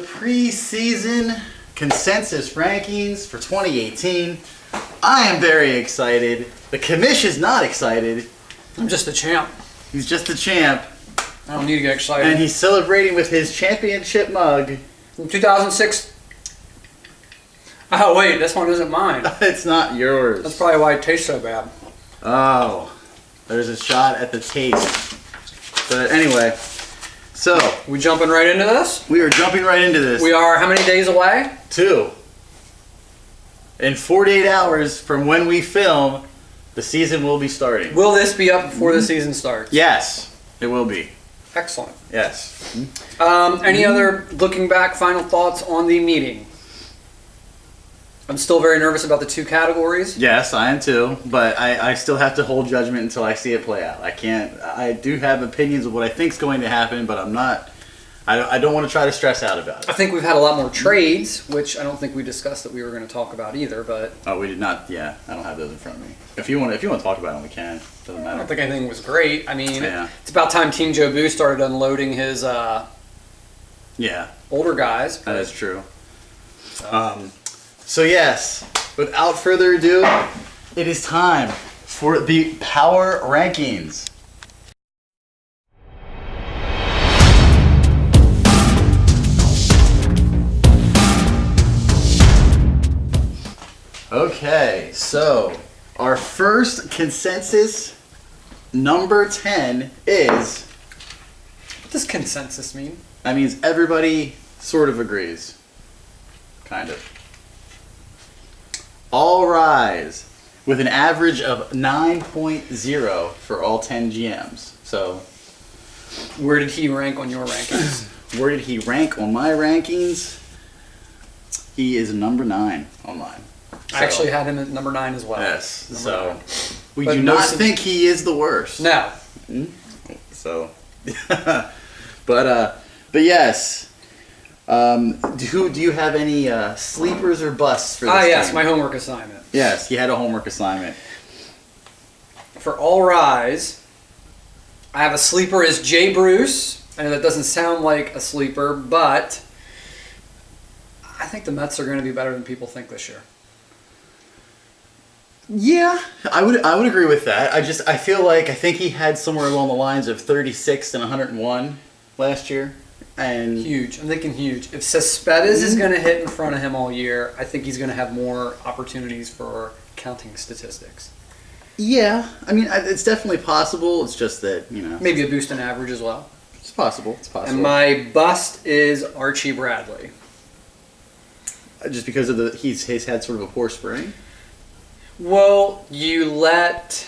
preseason consensus rankings for 2018. I am very excited. The commish is not excited. I'm just a champ. He's just the champ. I don't need to get excited. And he's celebrating with his championship mug. From 2006. Oh, wait, this one isn't mine. It's not yours. That's probably why it tastes so bad. Oh, there's a shot at the taste. But anyway, so. We jumping right into this? We are jumping right into this. We are how many days away? 2. In 48 hours from when we film, the season will be starting. Will this be up before the season starts? Yes, it will be. Excellent. Yes. Any other looking back final thoughts on the meeting? I'm still very nervous about the 2 categories. Yes, I am too, but I still have to hold judgment until I see it play out. I do have opinions of what I think is going to happen, but I don't want to try to stress out about I it. think we've had a lot more trades, which I don't think we discussed that we were going to talk about either, but Oh, we did not, yeah, I don't have those in front of me. If you want to talk about them, we can. Doesn't I matter. don't think anything was great. I mean, Yeah. it's about time Team Joe Boo started unloading his Yeah, older guys. that is true. So yes, without further ado, it is time for the power rankings. Okay, so our first consensus number 10 is, What does consensus mean? that means everybody sort of agrees. Kind of. All Rise, with an average of 9.0 for all 10 GMs. So, Where did he rank on your rankings? where did he rank on my rankings? He is number 9 on mine. I actually had him at number 9 as well. Yes. Number So, 9. we But do no not sub- think he is the worst. No. So, but yes. Do you have any sleepers or busts for this Yes, team? my homework assignment. Yes, he had a homework assignment. For All Rise, I have a sleeper as Jay Bruce. I know that doesn't sound like a sleeper, but I think the Mets are going to be better than people think this year. Yeah, I would agree with that. I think he had somewhere along the lines of 36 and 101 last year, and Huge. I'm thinking huge. If Cespedes is going to hit in front of him all year, I think he's going to have more opportunities for counting statistics. yeah, I mean it's definitely possible. It's just that Maybe a boost in average as well. it's possible. It's possible. And my bust is Archie Bradley. Just because of he's had sort of a poor spring. Well, you let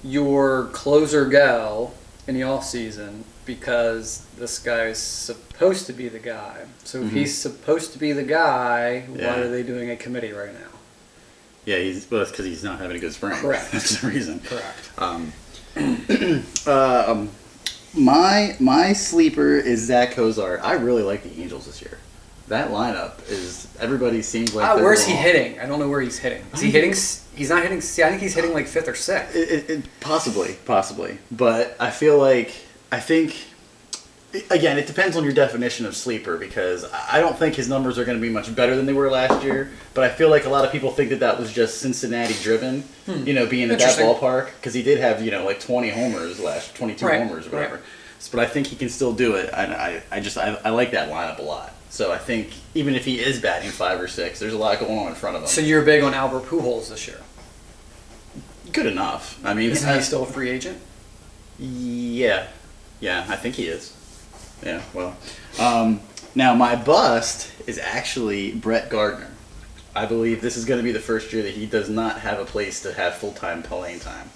your closer go in the off season because this guy is supposed to be the guy. So if he's supposed to be the guy, Yeah. why are they doing a committee right now? Yeah, that's because he's not having a good spring. Correct. That's the reason. Correct. My sleeper is Zach Kozar. I really like the Angels this year. That lineup is everybody seems like. they're Where's he wrong. hitting? I don't know where he's hitting. Is he hitting? He's not hitting. See, I think he's hitting like 5th or 6th. Possibly, but I think again it depends on your definition of sleeper because I don't think his numbers are going to be much better than they were last year. But I feel like a lot of people think that was just Cincinnati driven, being at that Interesting. ballpark because he did have like 20 homers 22 Right, homers or whatever. right. But I think he can still do it, and I like that lineup a lot. So I think even if he is batting 5 or 6, there's a lot going on in front of him. So you're big on Albert Pujols this year. Good enough. I mean, Isn't he still a free agent? Yeah, I think he is. Yeah, well. Now, my bust is actually Brett Gardner. I believe this is going to be the first year that he does not have a place to have full-time playing time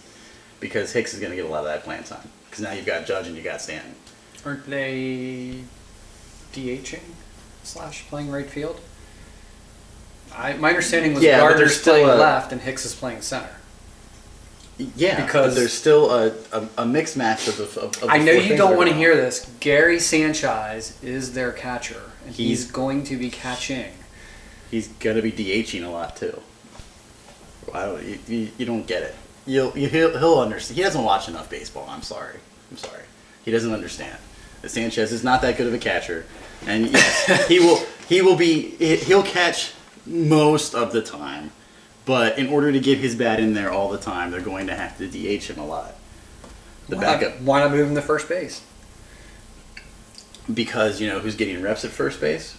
because Hicks is going to get a lot of that playing time because now you've got Judge and you got Stanton. Aren't they DHing / playing right field? My understanding was Yeah, but Gardner's there's still playing a- left and Hicks is playing center. Yeah, Because- but there's still a mixed match of the I know four you things don't that want are to going hear on. this. Gary Sanchez is their catcher, and he's He's- going to be catching. He's going to be DHing a lot too. You don't get it. He'll understand. He doesn't watch enough baseball. I'm sorry. He doesn't understand. Sanchez is not that good of a catcher, and yes, he will. He'll catch most of the time, but in order to get his bat in there all the time, they're going to have to DH him a lot. The backup. Why not move him to first base? Because you know who's getting reps at first base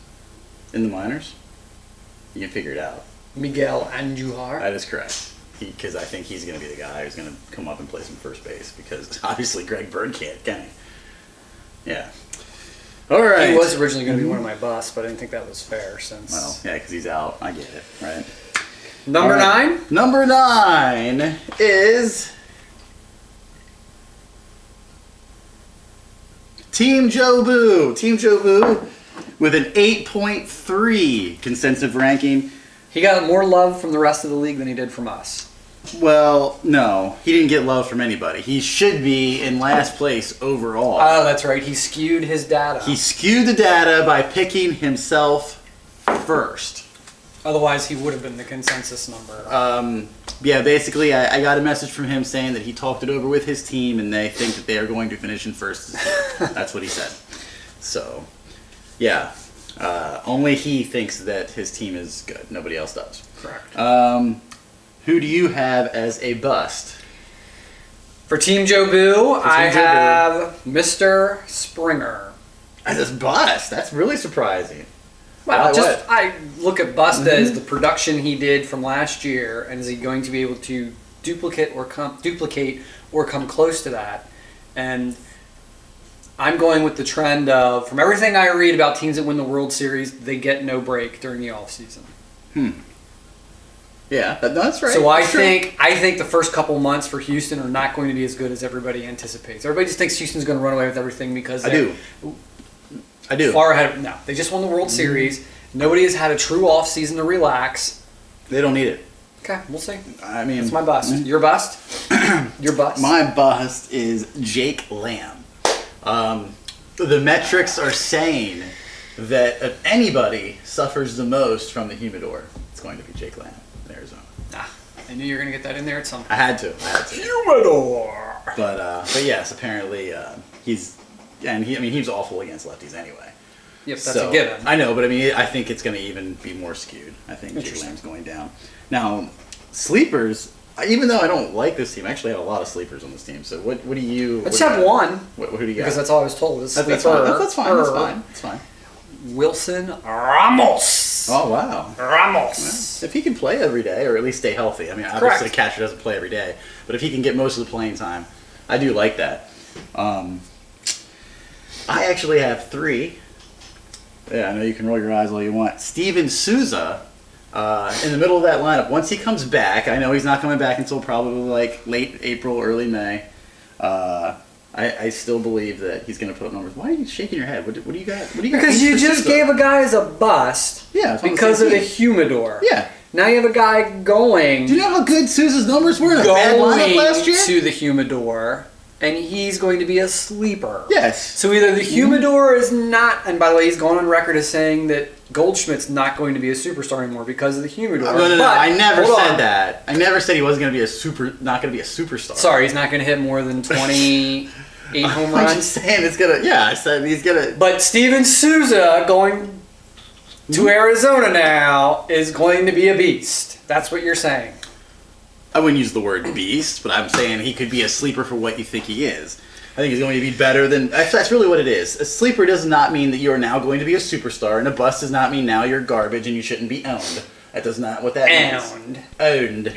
in the minors? You can figure it out. Miguel Andujar. That is correct. Because I think he's going to be the guy who's going to come up and play some first base. Because obviously Greg Bird can't, can he? Yeah. All right. He was originally going to be one of my busts, but I didn't think that was fair since. Well, yeah, because he's out. I get it. Right. Number 9? Number 9 is Team Jobu. Team Jobu with an 8.3 consensus ranking. He got more love from the rest of the league than he did from us. Well, no. He didn't get love from anybody. He should be in last place overall. Oh, that's right. He skewed his data. He skewed the data by picking himself first. Otherwise, he would have been the consensus number. Yeah, basically, I got a message from him saying that he talked it over with his team and they think that they are going to finish in first. That's what he said. So, yeah. Only he thinks that his team is good. Nobody else does. Correct. Who do you have as a bust? For Team Jobu, I have Mr. Springer. As a bust? That's really surprising. Well, What? I look at bust as the production he did from last year, and is he going to be able to duplicate or come close to that? And I'm going with the trend of, from everything I read about teams that win the World Series, they get no break during the off season. Yeah, that's right. So I think the first couple months for Houston are not going to be as good as everybody anticipates. Everybody just thinks Houston's going to run away with everything because I do. Far ahead. No, they just won the World Series. Nobody has had a true off season to relax. They don't need it. Okay, we'll see. I mean, That's my bust. Your bust? Your bust? My bust is Jake Lamb. The metrics are saying that if anybody suffers the most from the humidor, it's going to be Jake Lamb in Arizona. I knew you were going to get that in there at some point. I had to. Humidor! But yes, apparently he was awful against lefties anyway. Yep, that's a given. I know, but I mean, I think it's going to even be more skewed. I think Jake Lamb's going down. Now, sleepers, even though I don't like this team, I actually have a lot of sleepers on this team. So what do you... I just have one. Who do you got? Because that's all I was told. Is That's fine. Wilson Ramos. Oh, wow. Ramos. If he can play every day, or at least stay healthy. I mean, obviously the catcher doesn't play every day. But if he can get most of the playing time, I do like that. I actually have 3. Yeah, I know you can roll your eyes all you want. Steven Souza, in the middle of that lineup. Once he comes back, I know he's not coming back until probably like late April, early May. I still believe that he's going to put up numbers. Why are you shaking your head? What do you got? Because you just gave a guy as a bust. Yeah, because of the humidor. Yeah. Now you have a guy going. Do you know how good Souza's numbers were in a bad lineup last year? To the humidor, and he's going to be a sleeper. Yes. So either the humidor is not, and by the way, he's gone on record as saying that Goldschmidt's not going to be a superstar anymore because of the humidor. No. I never said that. I never said he wasn't going to be not going to be a superstar. Sorry, he's not going to hit more than 28 home runs. I'm just saying it's gonna. Yeah, I said he's gonna. But Steven Souza going to Arizona now is going to be a beast. That's what you're saying. I wouldn't use the word beast, but I'm saying he could be a sleeper for what you think he is. I think he's going to be better than... That's really what it is. A sleeper does not mean that you are now going to be a superstar, and a bust does not mean now you're garbage and you shouldn't be owned. That does not what that means. Owned.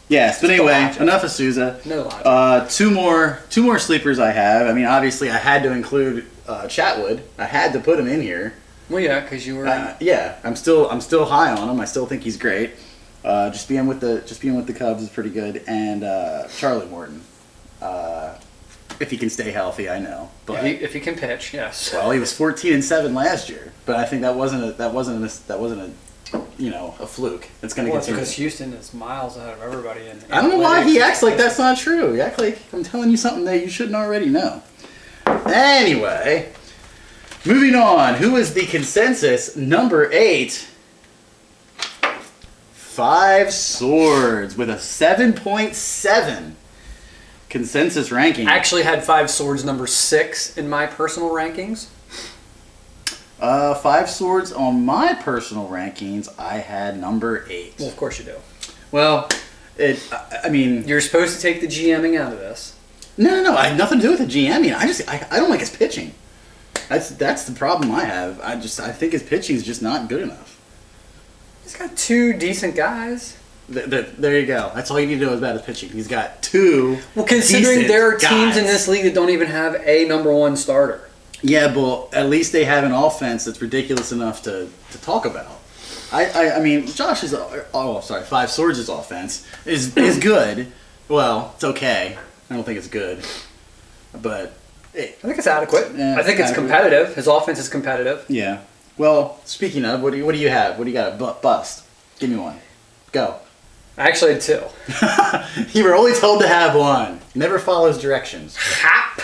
Yes, but anyway, enough of Souza. No logic. Two more sleepers I have. I mean, obviously, I had to include Chatwood. I had to put him in here. Well, yeah, because you were... yeah, I'm still high on him. I still think he's great. Just being with the Cubs is pretty good, and Charlie Morton, if he can stay healthy, I know. But if he can pitch, yes. Well, he was 14-7 last year, but I think that wasn't a fluke. It's going to continue. Because Houston is miles ahead of everybody. I don't know why he acts like that's not true. He acts like I'm telling you something that you shouldn't already know. Anyway, moving on. Who is the consensus number 8? 5 Swords with a 7.7 consensus ranking. I actually had 5 Swords number 6 in my personal rankings. Five Swords on my personal rankings, I had number 8. Well, of course you do. Well, I mean, You're supposed to take the GMing out of this. no, I had nothing to do with the GMing. I don't like his pitching. That's the problem I have. I think his pitching is just not good enough. He's got 2 decent guys. There you go. That's all you need to know about his pitching. He's got 2. Well, considering decent there are teams guys. in this league that don't even have a number 1 starter. Yeah, but at least they have an offense that's ridiculous enough to talk about. I mean, Josh's Five Swords' offense is good. Well, it's okay. I don't think it's good, but I think it's adequate. Yeah, I think it's adequate. competitive. His offense is competitive. yeah. Well, speaking of, what do you have? What do you got? Bust. Give me one. Go. I actually had 2. You were only told to have one. Never follows directions. Hap.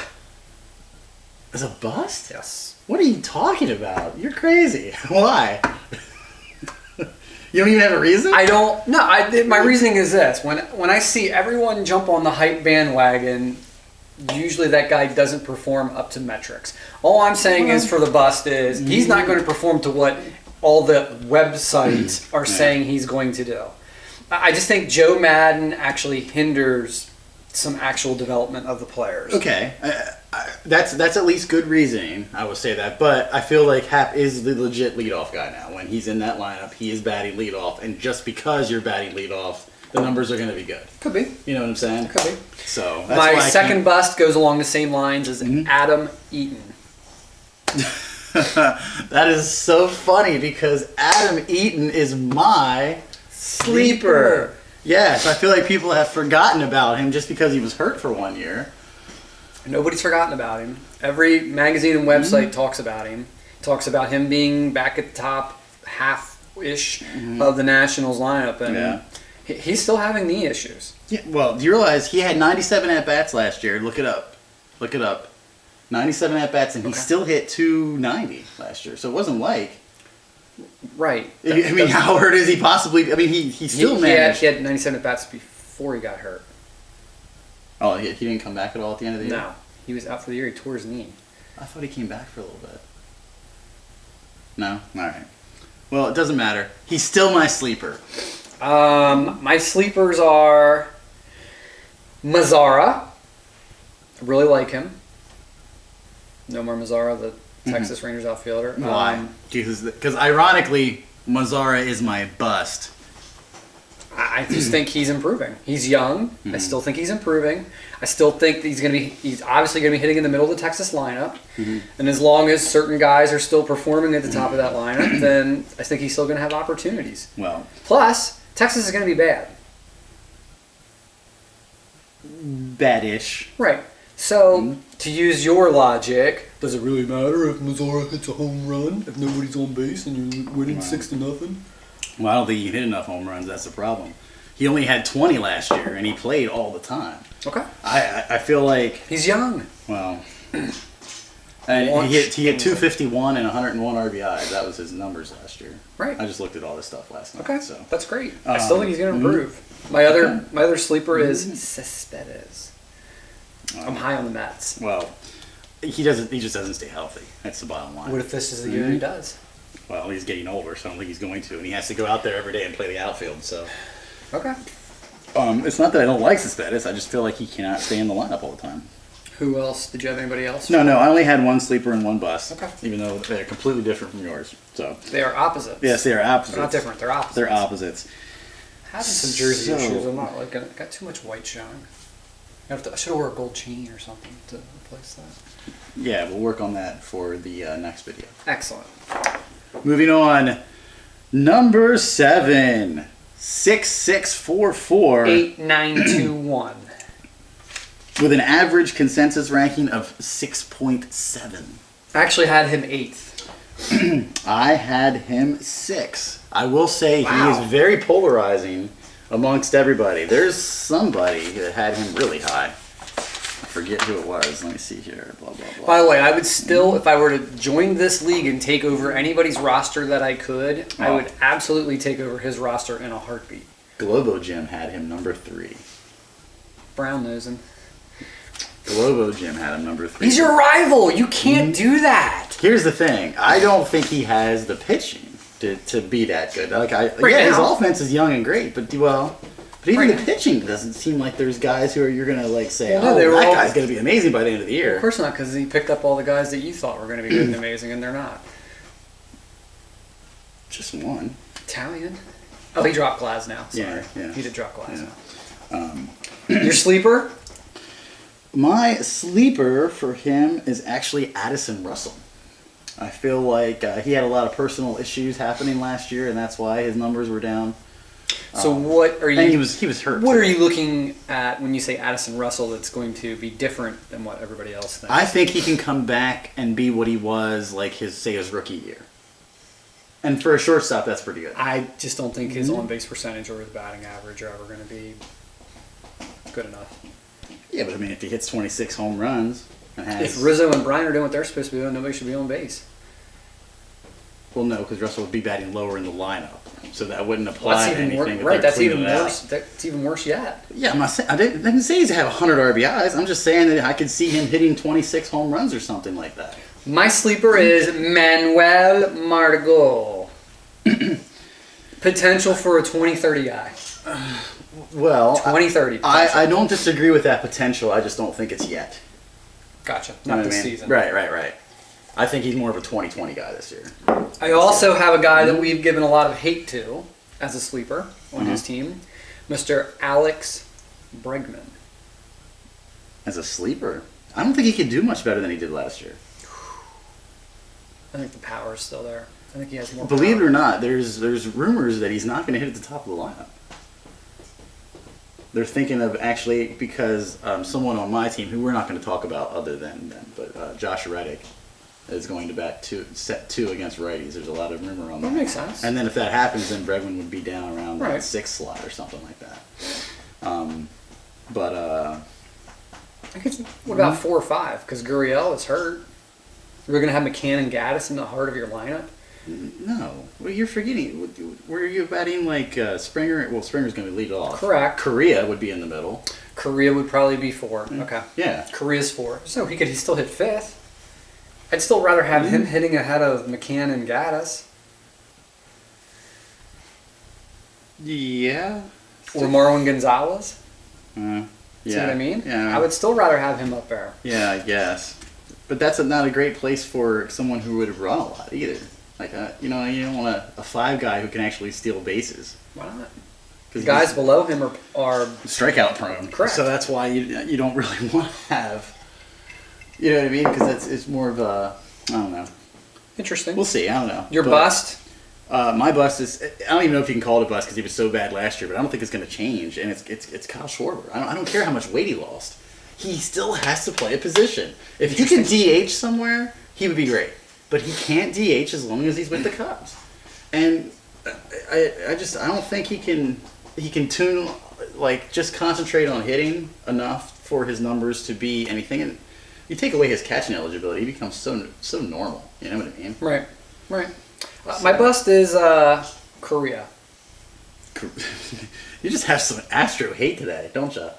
Is a bust? Yes. What are you talking about? You're crazy. Why? You don't even have a reason? I don't. No. My reasoning is this: when I see everyone jump on the hype bandwagon, usually that guy doesn't perform up to metrics. All I'm saying is for the bust is he's not going to perform to what all the websites are saying he's going to do. I just think Joe Madden actually hinders some actual development of the players. Okay, that's at least good reasoning. I will say that, but I feel like Hap is the legit leadoff guy now. When he's in that lineup, he is batting leadoff, and just because you're batting leadoff, the numbers are going to be good. Could be. You know what I'm saying? Could be. So that's My why I second can't- bust goes along the same lines as Adam Eaton. That is so funny because Adam Eaton is my sleeper. Yes, I feel like people have forgotten about him just because he was hurt for 1 year. Nobody's forgotten about him. Every magazine and website talks about him. Talks about him being back at the top half-ish of the Nationals lineup, and Yeah. he's still having knee issues. Yeah, well, do you realize he had 97 at-bats last year? Look it up. 97 at-bats, and he still hit 290 last year. So it wasn't like... Right. I mean, how hurt is he possibly... I mean, he still managed... He had 97 at bats before he got hurt. Oh, he didn't come back at all at the end of the year? No, he was out for the year. He tore his knee. I thought he came back for a little bit. No? Alright. Well, it doesn't matter. He's still my sleeper. My sleepers are Mazzara. I really like him. Nomar Mazzara, the Texas Rangers outfielder. Why? Because ironically, Mazzara is my bust. I just think he's improving. He's young. I still think he's improving. I still think he's obviously going to be hitting in the middle of the Texas lineup. And as long as certain guys are still performing at the top of that lineup, then I think he's still going to have opportunities. Well, Plus, Texas is going to be bad. bad-ish. Right. So, to use your logic, does it really matter if Mazzara hits a home run if nobody's on base and you're winning 6-0? Well, I don't think he hit enough home runs. That's the problem. He only had 20 last year, and he played all the time. Okay. I feel like, He's young. well, and he hit 251 and 101 RBIs. That was his numbers last year. Right. I just looked at all this stuff last night. Okay. So That's great. I still think he's going to improve. My other sleeper is Cespedes. I'm high on the Mets. well, he just doesn't stay healthy. That's the bottom line. What if this is the year he does? Well, he's getting older, so I don't think he's going to, and he has to go out there every day and play the outfield. So, Okay. it's not that I don't like Cespedes. I just feel like he cannot stay in the lineup all the time. Who else? Did you have anybody else? No, I only had one sleeper and one bust. Okay. Even though they're completely different from yours. So, They are opposites. yes, they are opposites. They're not different. They're opposites. They're opposites. Having some jersey So- issues. I'm not like got too much white showing. I should have wore a gold chain or something to replace that. Yeah, we'll work on that for the next video. Excellent. Moving on. Number 7. 6644. 8921. With an average consensus ranking of 6.7. I actually had him 8th. I had him 6. I will say Wow. he is very polarizing amongst everybody. There's somebody that had him really high. I forget who it was. Let me see here. Blah, blah, blah. By the way, I would still, if I were to join this league and take over anybody's roster that I could, I Oh. would absolutely take over his roster in a heartbeat. Globo Jim had him number 3. Brown nosing. Globo Gym had him number 3. He's your rival. You can't do that. Here's the thing. I don't think he has the pitching to be that good. Like his now. offense is young and great, but even Right the pitching doesn't seem like there's guys who you're gonna like say, Well, no, that guy's gonna be amazing by the end of the year. Of course not, because he picked up all the guys that you thought were going to be good and amazing, and they're not. Just one. Italian. Oh, he dropped Glass now. Sorry. Yeah. He did drop Glass. Yeah. Your sleeper? My sleeper for him is actually Addison Russell. I feel like he had a lot of personal issues happening last year, and that's why his numbers were down. So what are you? And he was hurt. What are you looking at when you say Addison Russell that's going to be different than what everybody else thinks? I think he can come back and be what he was like his rookie year. And for a shortstop, that's pretty good. I just don't think his on-base percentage or his batting average are ever going to be good enough. Yeah, but I mean, if he hits 26 home runs and has... If Rizzo and Bryant are doing what they're supposed to be doing, nobody should be on base. Well, no, because Russell would be batting lower in the lineup, so that wouldn't apply That's to even anything. worse. Right, that's even cleaning it worse. out. That's even worse yet. Yeah, I'm not saying, I didn't say he's have 100 RBIs. I'm just saying that I could see him hitting 26 home runs or something like that. My sleeper is Manuel Margot. Potential for a 2030 guy. Well, 2030. I don't disagree with that potential. I just don't think it's yet. Gotcha. You know Not what this I mean? season. Right. I think he's more of a 2020 guy this year. I also have a guy that we've given a lot of hate to as a sleeper on his team, Mr. Alex Bregman. As a sleeper, I don't think he can do much better than he did last year. I think the power is still there. I think he has more Believe it power. or not, there's rumors that he's not going to hit at the top of the lineup. They're thinking of actually, because someone on my team, who we're not going to talk about other than them, but Josh Reddick is going to bat set 2 against righties. There's a lot of rumor on that. That makes sense. And then if that happens, then Bregman would be down around the Right. 6th slot or something like that. I guess, what about 4 or 5? Because Gurriel is hurt. We're going to have McCann and Gaddis in the heart of your lineup? No. Well, you're forgetting. Were you batting like Springer? Well, Springer's going to lead off. Correct. Correa would be in the middle. Correa would probably be 4. Okay. Yeah. Correa's 4. So he could still hit 5th. I'd still rather have him hitting ahead of McCann and Gaddis. Yeah. Or Marwin Gonzalez. Yeah. See what I mean? Yeah. I would still rather have him up there. Yeah, I guess. But that's not a great place for someone who would run a lot either. Like, you don't want a 5 guy who can actually steal bases. Why not? Because Guys below him are strikeout prone. Correct. So that's why you don't really want to have. You know what I mean? Because it's more of a, I don't know. interesting. We'll see. I don't know. Your But, bust? My bust is, I don't even know if you can call it a bust because he was so bad last year, but I don't think it's going to change. And it's Kyle Schwarber. I don't care how much weight he lost. He still has to play a position. If he could DH somewhere, he would be great. But he can't DH as long as he's with the Cubs. And I don't think he can tune, like, just concentrate on hitting enough for his numbers to be anything. And you take away his catching eligibility, he becomes so normal. You know what I mean? Right. My bust is Korea. You just have some Astro hate today, don't you?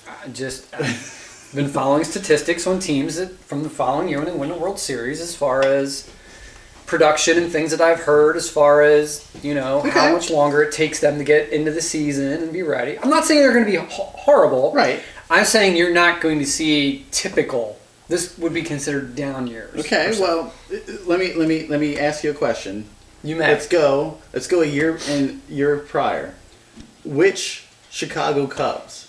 I've been following statistics on teams that from the following year when they win the World Series as far as production and things that I've heard as far as, how much longer it takes them to get into the season and be ready. I'm not saying they're going to be horrible. Right. I'm saying you're not going to see typical. This would be considered down years. Okay, well, let me ask you a question. You may. Let's go a year prior. Which Chicago Cubs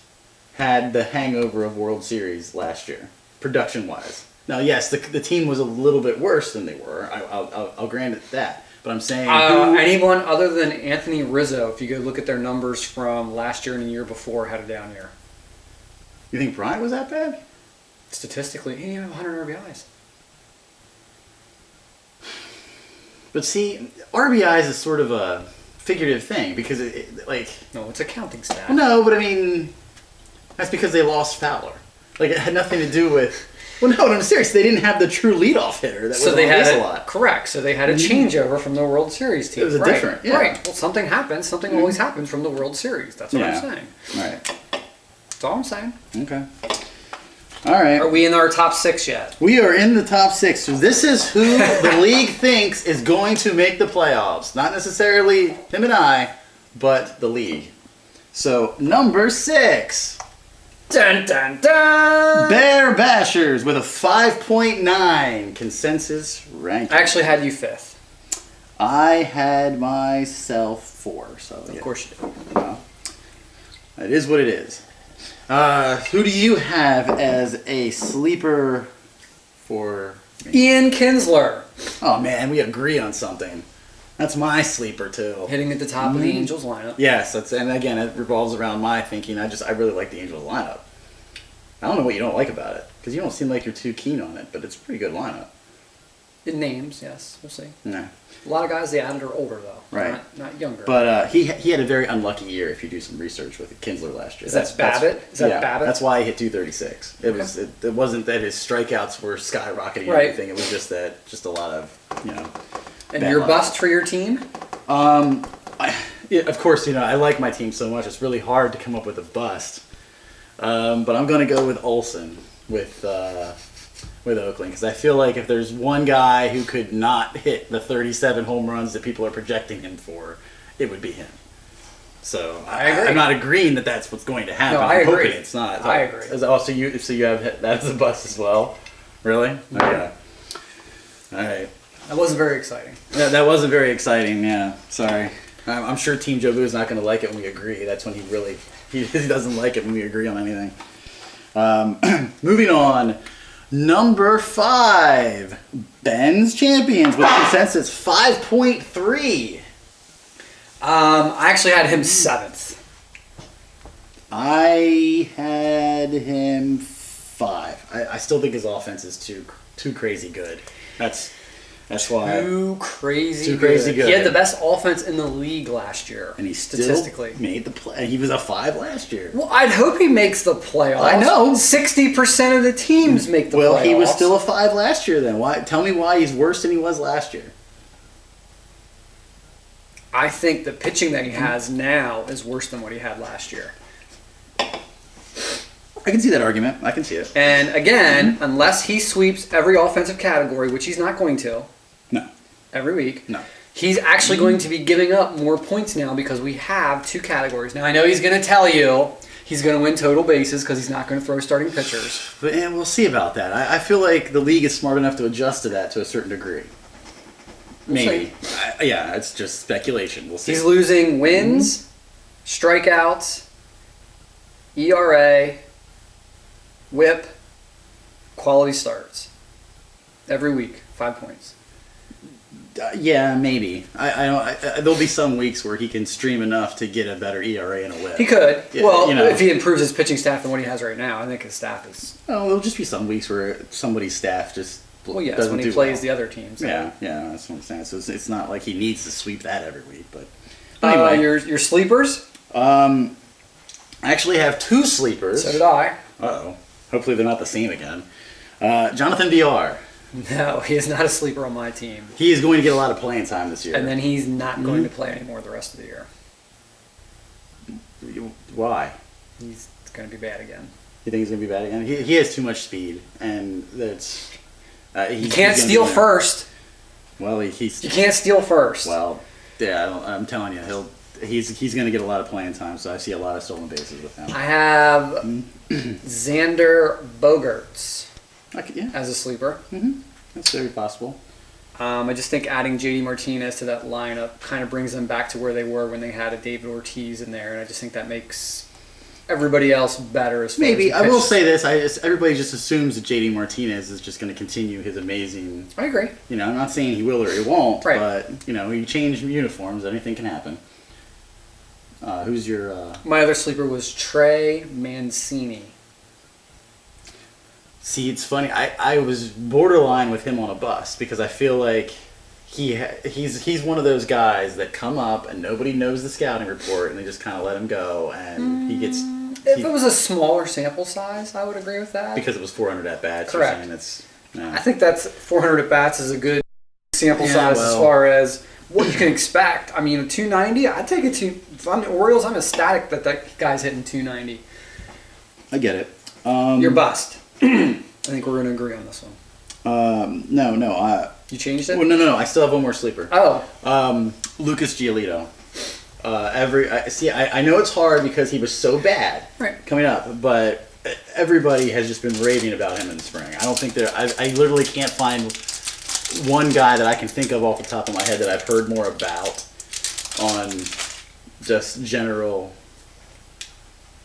had the hangover of World Series last year, production-wise? Now, yes, the team was a little bit worse than they were. I'll grant it that. But I'm saying anyone other than Anthony Rizzo, if you go look at their numbers from last year and the year before, had a down year. You think Bryant was that bad? Statistically, he didn't have 100 RBIs. But see, RBIs is sort of a figurative thing because No, it's a counting stat. no, but I mean that's because they lost Fowler. Like it had nothing to do with. Well, no, I'm serious. They didn't have the true leadoff hitter that was on base a lot. Correct. So they had a changeover from the World Series team. It was a different, yeah. Right. Well, something happens. Something always happens from the World Series. That's what I'm saying. Right. That's all I'm saying. Okay. All right. Are we in our top 6 yet? We are in the top 6. So this is who the league thinks is going to make the playoffs. Not necessarily him and I, but the league. So, number 6. Dun, dun, dun! Bear Bashers with a 5.9 consensus ranking. I actually had you 5th. I had myself 4. So Of course you did. Well, it is what it is. Who do you have as a sleeper for me? Ian Kinsler. Oh man, we agree on something. That's my sleeper too. Hitting at the top of the Angels lineup. Yes, and again it revolves around my thinking. I really like the Angels lineup. I don't know what you don't like about it because you don't seem like you're too keen on it, but it's a pretty good lineup. In names, yes, we'll see. No. A lot of guys they added are older though, Right. Not younger. But he had a very unlucky year if you do some research with Kinsler last year. Is that Babbitt? Is that Babbitt? That's why he hit 236. It wasn't that his strikeouts were skyrocketing or Right. anything. It was just a lot of and bad your luck. bust for your team? Of course, I like my team so much. It's really hard to come up with a bust. But I'm going to go with Olsen with Oakland because I feel like if there's one guy who could not hit the 37 home runs that people are projecting him for, it would be him. So I agree. I'm not agreeing that that's what's going to happen. No, I I'm agree. hoping it's not. I agree. So you have that as a bust as well? Really? Okay. All right. That wasn't very exciting. Yeah, that wasn't very exciting. Yeah, sorry. I'm sure Team Jobu is not going to like it when we agree. That's when he doesn't like it when we agree on anything. Moving on, number 5, Ben's Champions with consensus 5.3. I actually had him 7th. I had him 5. I still think his offense is too crazy good. That's why. Too crazy good. He had the best offense in the league last year. And he still statistically made the play. He was a 5 last year. Well, I'd hope he makes the playoffs. I know. 60% of the teams make the playoffs. Well, he was still a 5 last year then. Why? Tell me why he's worse than he was last year. I think the pitching that he has now is worse than what he had last year. I can see that argument. I can see it. And again, unless he sweeps every offensive category, which he's not going to, No. every week, No. he's actually going to be giving up more points now because we have 2 categories. Now, I know he's going to tell you he's going to win total bases because he's not going to throw starting pitchers. But we'll see about that. I feel like the league is smart enough to adjust to that to a certain degree. Maybe. Yeah, it's just speculation. We'll see. He's losing wins, strikeouts, ERA, whip, quality starts. Every week, 5 points. Yeah, maybe. I don't. There'll be some weeks where he can stream enough to get a better ERA and a whip. He could. Yeah, well, you know. if he improves his pitching staff than what he has right now, I think his staff is. Oh, there'll just be some weeks where somebody's staff just Well, yes, doesn't when he do plays well. the other teams. Yeah, that's what I'm saying. So it's not like he needs to sweep that every week, but anyway. Your sleepers? I actually have 2 sleepers. So did I. Uh-oh. Hopefully they're not the same again. Jonathan VR. No, he is not a sleeper on my team. He is going to get a lot of playing time this year. And then he's not going to play anymore the rest of the year. Why? He's going to be bad again. You think he's going to be bad again? He has too much speed, and that's... You can't steal first. Well, You can't steal first. Well, yeah, I'm telling you, he's going to get a lot of playing time, so I see a lot of stolen bases with him. I have Xander Bogaerts Yeah. as a sleeper. That's very possible. I just think adding JD Martinez to that lineup kind of brings them back to where they were when they had a David Ortiz in there, and I just think that makes everybody else better as far Maybe. as I will say this. Everybody just assumes that JD Martinez is just going to continue his amazing... I agree. I'm not saying he will or he won't, Right. but, you change uniforms, anything can happen. Who's your... My other sleeper was Trey Mancini. See, it's funny. I was borderline with him on a bus because I feel like he's one of those guys that come up and nobody knows the scouting report and they just kind of let him go and he gets... If it was a smaller sample size, I would agree with that. Because it was 400 at-bats. Correct. I think that's 400 at-bats is a good sample size as well, far as what you can expect. I mean, 290, I'd take it to... If I'm the Orioles, I'm ecstatic that guy's hitting 290. I get it. Your bust. I think we're going to agree on this one. No. You changed it? Well, no. I still have one more sleeper. Oh. Lucas Giolito. I know it's hard because he was so bad coming up, but everybody has just been raving about him in the spring. I don't think I literally can't find one guy that I can think of off the top of my head that I've heard more about on just general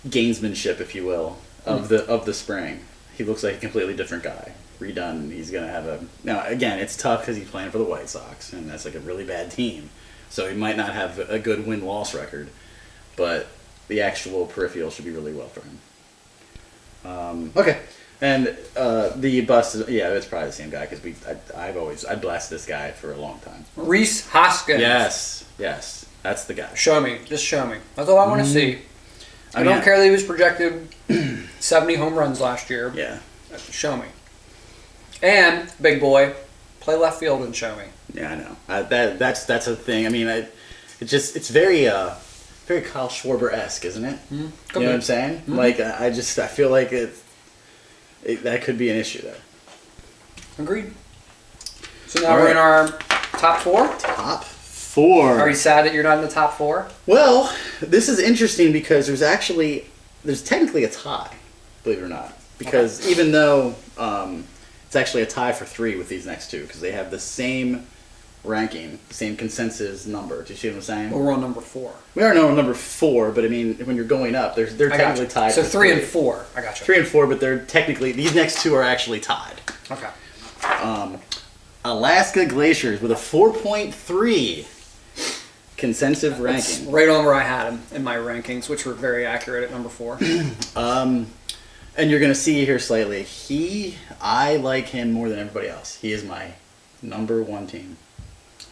gamesmanship, if you will, of the spring. He looks like a completely different guy. Redone. He's gonna have now again. It's tough because he's playing for the White Sox, and that's like a really bad team. So he might not have a good win-loss record, but the actual peripheral should be really well for him. Okay, and the bust is it's probably the same guy because I blasted this guy for a long time. Rhys Hoskins. Yes, that's the guy. Show me, just show me. That's all I want to see. I don't care that he was projected 70 home runs last year. Yeah, show me. And big boy, play left field and show me. Yeah, I know. That's a thing. I mean, it's very Kyle Schwarber-esque, isn't it? Mm-hmm. You know what I'm saying? Mm-hmm. Like I feel like that could be an issue there. Agreed. So now we're in our top four. Top four. Are you sad that you're not in the top four? Well, this is interesting because there's technically a tie, believe it or not, because even though it's actually a tie for 3 with these next two because they have the same ranking, the same consensus number. Do you see what I'm saying? Well, we're on number 4. We are on number 4, but I mean, when you're going up, they're technically tied. So 3 and 4. I got you. 3 and 4, but they're technically these next two are actually tied. Okay. Alaska Glaciers with a 4.3 consensus ranking. Right on where I had him in my rankings, which were very accurate at number 4. And you're going to see here slightly. I like him more than everybody else. He is my number 1 team.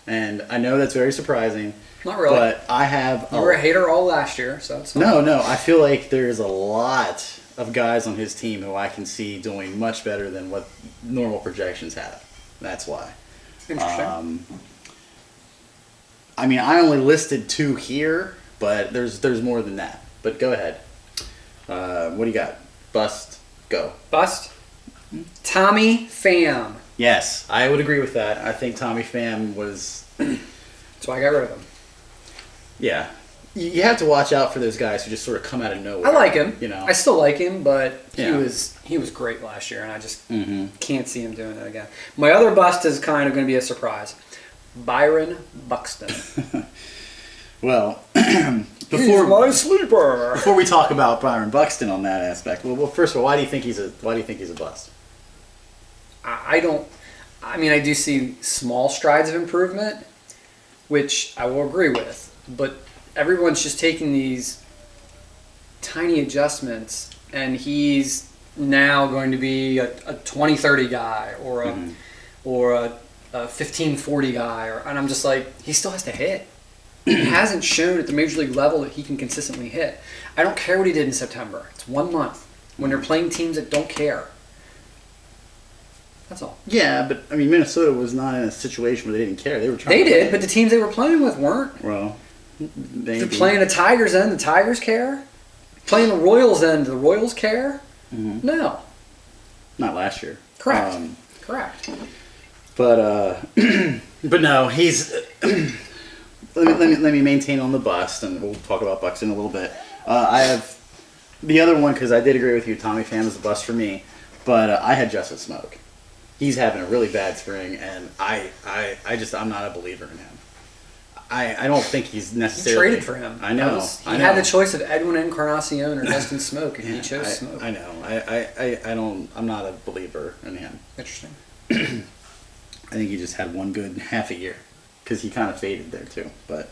And I know that's very surprising. Not really. But I have... You were a hater all last year, so it's fine. No. I feel like there's a lot of guys on his team who I can see doing much better than what normal projections have. That's why. Interesting. I mean, I only listed 2 here, but there's more than that. But go ahead. What do you got? Bust. Go. Bust. Tommy Pham. Yes, I would agree with that. I think Tommy Pham was... So I got rid of him. Yeah. You have to watch out for those guys who just sort of come out of nowhere. I like him. You know. I still like him, but Yeah. he was great last year, and I just can't see him doing it again. My other bust is kind of going to be a surprise. Byron Buxton. Well, He's my sleeper. before we talk about Byron Buxton on that aspect, well, first of all, why do you think he's a bust? I do see small strides of improvement, which I will agree with, but everyone's just taking these tiny adjustments, and he's now going to be a 20-30 guy or a 15-40 guy, and I'm just like, he still has to hit. He hasn't shown at the major league level that he can consistently hit. I don't care what he did in September. It's 1 month when they're playing teams that don't care. That's all. Yeah, but I mean, Minnesota was not in a situation where they didn't care. They were trying. They to did, win. but the teams they were playing with weren't. Well, They're playing the Tigers end, the Tigers care. Playing the Royals end, the Royals care. Mm-hmm. No. Not last year. Correct. Correct. But but no, he's. let me maintain on the bust, and we'll talk about Buxton in a little bit. I have the other one because I did agree with you. Tommy Pham is the bust for me, but I had Justin Smoke. He's having a really bad spring, and I'm not a believer in him. I don't think he's necessarily... You traded for him. I know. He had the choice of Edwin Encarnacion or Justin Smoke, and he chose Smoke. I know. I'm not a believer in him. Interesting. I think he just had one good half a year, because he kind of faded there too. But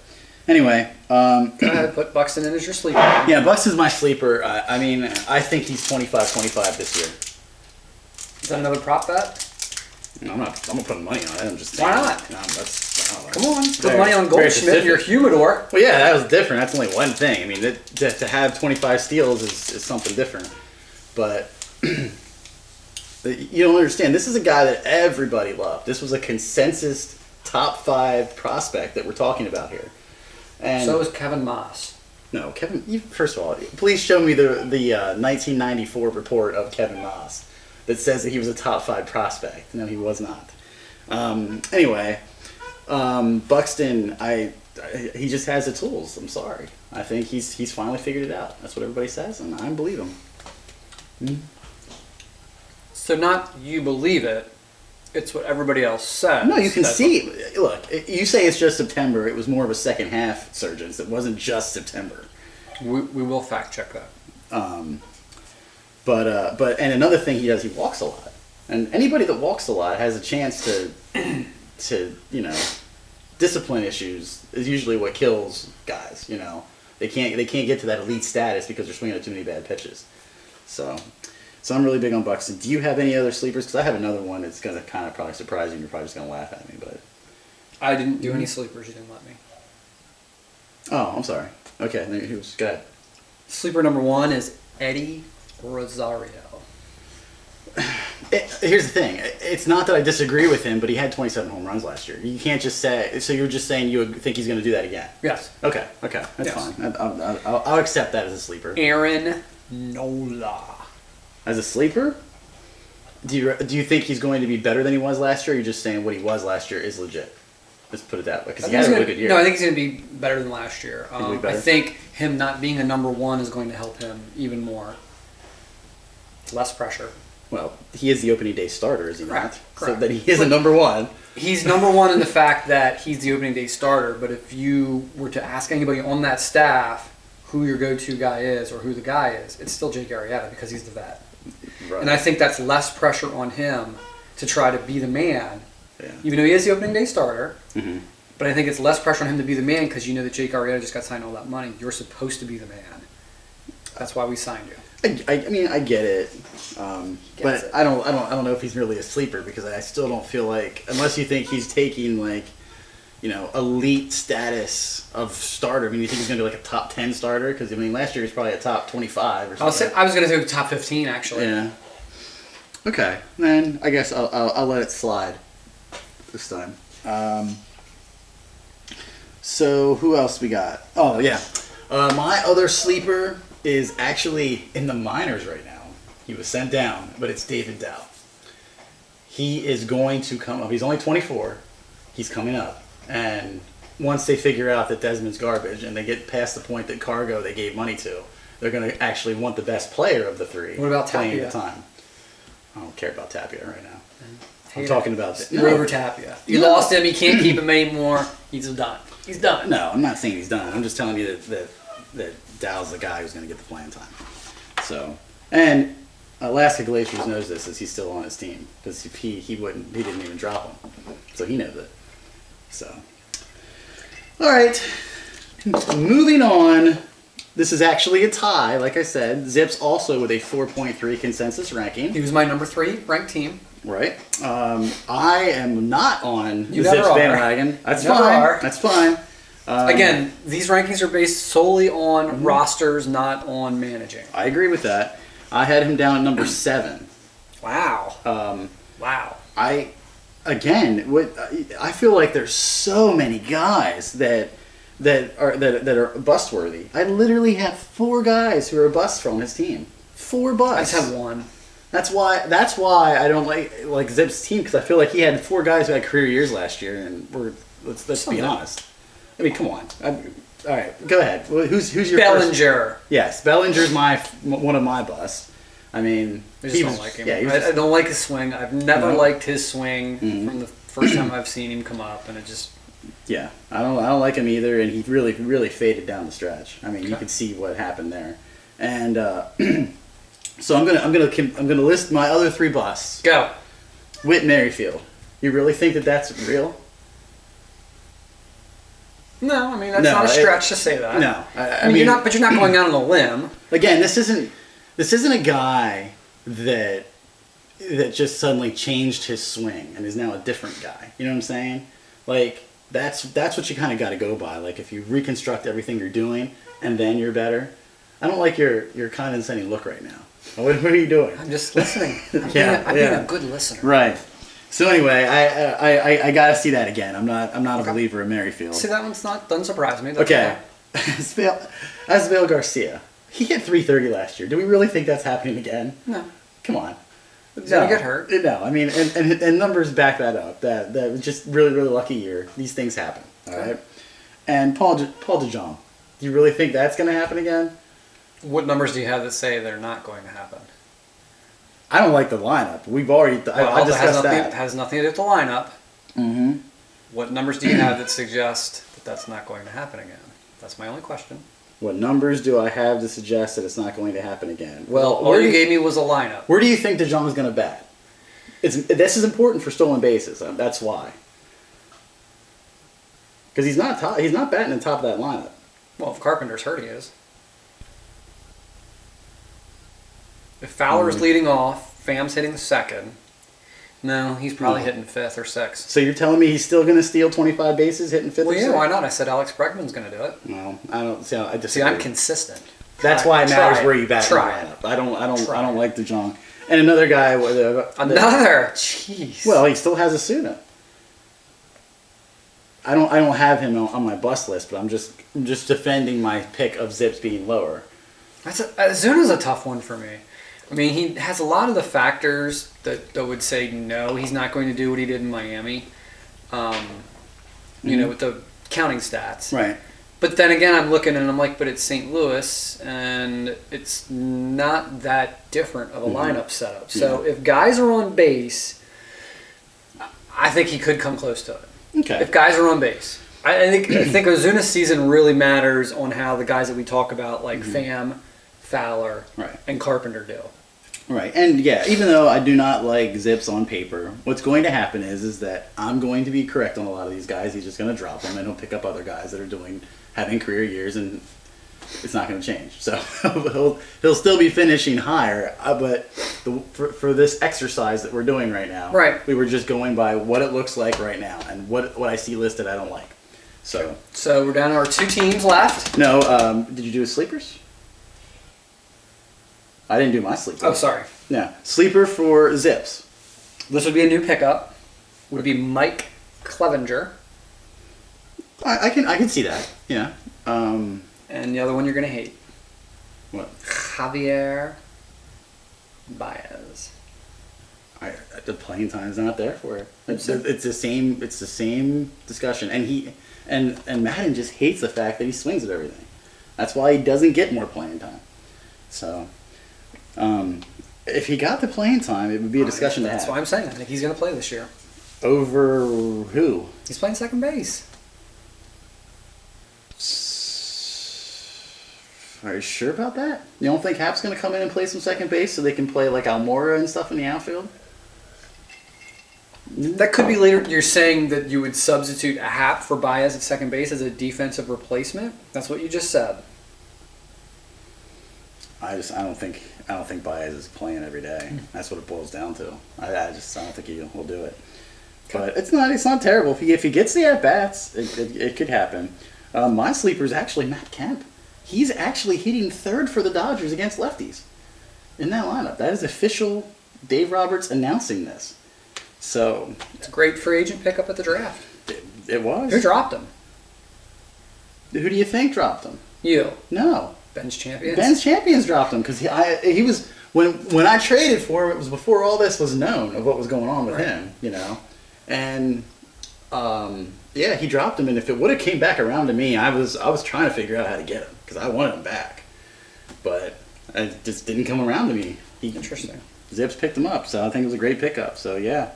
anyway... Go ahead, put Buxton in as your sleeper. Yeah, Buxton's my sleeper. I mean, I think he's 25-25 this year. Is that another prop bet? No, I'm gonna put money on it. I'm just saying. Why not? No, Come on, put money on Goldschmidt in your humidor. Well, yeah, that was different. That's only one thing. I mean, to have 25 steals is something different. But you don't understand. This is a guy that everybody loved. This was a consensus top 5 prospect that we're talking about here. And so is Kevin Moss. No, Kevin. First of all, please show me the 1994 report of Kevin Moss. that says that he was a top 5 prospect. No, he was not. Anyway, Buxton, he just has the tools. I'm sorry. I think he's finally figured it out. That's what everybody says, and I believe him. So not you believe it, it's what everybody else says. No, you can see. Look, you say it's just September. It was more of a second half surge. It wasn't just September. We will fact check that. But another thing he does, he walks a lot. And anybody that walks a lot has a chance to discipline issues is usually what kills guys. They can't get to that elite status because they're swinging at too many bad pitches. So I'm really big on Buxton. Do you have any other sleepers? Because I have another one that's going to kind of probably surprise you. You're probably just going to laugh at me, but I didn't do any sleepers. You didn't let me. Oh, I'm sorry. Okay, go ahead. Sleeper number 1 is Eddie Rosario. Here's the thing. It's not that I disagree with him, but he had 27 home runs last year. You can't just say... So you're just saying you think he's going to do that again? Yes. Okay. That's fine. I'll accept that as a sleeper. Aaron Nola. As a sleeper? Do you think he's going to be better than he was last year, or you're just saying what he was last year is legit? Let's put it that way, because he had a really good year. No, I think he's going to be better than last year. I think him not being a number 1 is going to help him even more. Less pressure. Well, he is the opening day starter, is he not? Correct. So that he is a number 1. He's number 1 in the fact that he's the opening day starter, but if you were to ask anybody on that staff who your go-to guy is or who the guy is, it's still Jake Arrieta because he's the vet. Right. And I think that's less pressure on him to try to be the man, Yeah. even though he is the opening day starter. Mm-hmm. But I think it's less pressure on him to be the man because you know that Jake Arrieta just got signed all that money. You're supposed to be the man. That's why we signed you. I mean, I get it, but I don't know if he's really a sleeper because I still don't feel like, unless you think he's taking elite status of starter. I mean, you think he's going to be like a top 10 starter? Because I mean, last year he was probably a top 25 or something. I was going to say top 15 actually. Yeah. Okay, then I guess I'll let it slide this time. So who else we got? Oh yeah, my other sleeper is actually in the minors right now. He was sent down, but it's David Dow. He is going to come up. He's only 24. He's coming up, and once they figure out that Desmond's garbage and they get past the point that Cargo they gave money to, they're going to actually want the best player of the 3. What about playing Tapia? at the time? I don't care about Tapia right now. I'm Hate talking it. about You're over Tapia. You lost him. You can't keep him anymore. He's done. He's done. No, I'm not saying he's done. I'm just telling you that Dow's the guy who's going to get the playing time. So, and Alaska Glaciers knows this as he's still on his team because he didn't even drop him, so he knows it. So, all right, moving on. This is actually a tie, like I said. Zips also with a 4.3 consensus ranking. He was my number 3 ranked team. Right. I am not on the You Zips never are. bandwagon. That's You never fine. are. That's fine. Again, these rankings are based solely on rosters, not on managing. I agree with that. I had him down at number 7. Wow. Wow. I feel like there's so many guys that are bust worthy. I literally have 4 guys who are busts from his team. 4 busts. I just have 1. That's why I don't like Zip's team, because I feel like he had 4 guys who had career years last year, and let's be honest. I mean, come on. All right, go ahead. Who's your Bellinger? First? Yes, Bellinger's one of my busts. I mean, I just don't like him. Yeah, I don't like his swing. I've never liked his swing from the first time I've seen him come up, and it just. Yeah, I don't like him either, and he really faded down the stretch. I mean, you could see what happened there, and so I'm gonna list my other 3 busts. Go. Whit Merrifield. You really think that that's real? No, I mean that's not a stretch to say that. No, I mean you're not going out on a limb. Again, this isn't a guy that just suddenly changed his swing and is now a different guy. You know what I'm saying? Like that's what you kind of got to go by. Like if you reconstruct everything you're doing and then you're better. I don't like your condescending look right now. What are you doing? I'm just listening. I'm Yeah, being a good listener. Right. So anyway, I gotta see that again. I'm not a believer in Merrifield. See, that one's doesn't surprise me. That's Okay. Asbel Garcia. He hit 330 last year. Do we really think that's happening again? No. Come on. He's gonna get hurt. No, I mean, and numbers back that up. That was just really, really lucky year. These things happen, all right? And Paul DeJong, do you really think that's going to happen again? What numbers do you have that say they're not going to happen? I don't like the lineup. We've already I discussed that. It has nothing to do with the lineup. Mm-hmm. What numbers do you have that suggest that that's not going to happen again? That's my only question. What numbers do I have to suggest that it's not going to happen again? Well, all you gave me was a lineup. Where do you think DeJong is going to bat? This is important for stolen bases. That's why. Because he's not batting the top of that lineup. Well, if Carpenter's hurt, he is. If Fowler's leading off, Pham's hitting second. No, he's probably hitting fifth or sixth. So you're telling me he's still going to steal 25 bases, hitting fifth? Well, or yeah, sixth? why not? I said Alex Bregman's going to do it. No, I don't. See, I'm consistent. That's why it matters where you bat in the Try lineup. I don't like DeJong. And another guy. Jeez. Well, he still has Asuna. I don't have him on my bust list, but I'm just defending my pick of Zips being lower. Azuna's a tough one for me. I mean, he has a lot of the factors that would say no, he's not going to do what he did in Miami. You know, with the counting stats. Right. But then again, I'm looking and I'm like, but it's St. Louis, and it's not that different of a lineup setup. So if guys are on base, I think he could come close to it. Okay. If guys are on base. I think Ozuna's season really matters on how the guys that we talk about, like Pham, Fowler, and Carpenter do. Right, and yeah, even though I do not like Zips on paper, what's going to happen is that I'm going to be correct on a lot of these guys. He's just going to drop them, and he'll pick up other guys that are having career years, and it's not going to change. So he'll still be finishing higher, but for this exercise that we're doing right now, we were just going by what it looks like right now, and what I see listed I don't like. So we're down to our 2 teams left. No, did you do sleepers? I didn't do my sleeper. Oh, sorry. Yeah, sleeper for Zips. This would be a new pickup. Would be Mike Clevenger. I can see that. Yeah. And the other one you're gonna hate. What? Javier Baez. The playing time's not there for it. It's the same discussion, and Madden just hates the fact that he swings at everything. That's why he doesn't get more playing time. So. If he got the playing time, it would be a discussion to have. That's why I'm saying I think he's going to play this year. Over who? He's playing second base. Are you sure about that? You don't think Hap's going to come in and play some second base so they can play like Almora and stuff in the outfield? That could be later. You're saying that you would substitute a Hap for Baez at second base as a defensive replacement? That's what you just said. I don't think Baez is playing every day. That's what it boils down to. I don't think he will do it. But it's not terrible. If he gets the at bats, it could happen. My sleeper is actually Matt Kemp. He's actually hitting third for the Dodgers against lefties in that lineup. That is official. Dave Roberts announcing this. So it's a great free agent pickup at the draft. It was. Who dropped him? Who do you think dropped him? You. No. Ben's Champions? Ben's Champions dropped him because he was when I traded for him. It was before all this was known of what was going on with him, you know, and yeah, he dropped him. And if it would have came back around to me, I was trying to figure out how to get him because I wanted him back, but it just didn't come around to me. Interesting. Zips picked him up, so I think it was a great pickup. So yeah,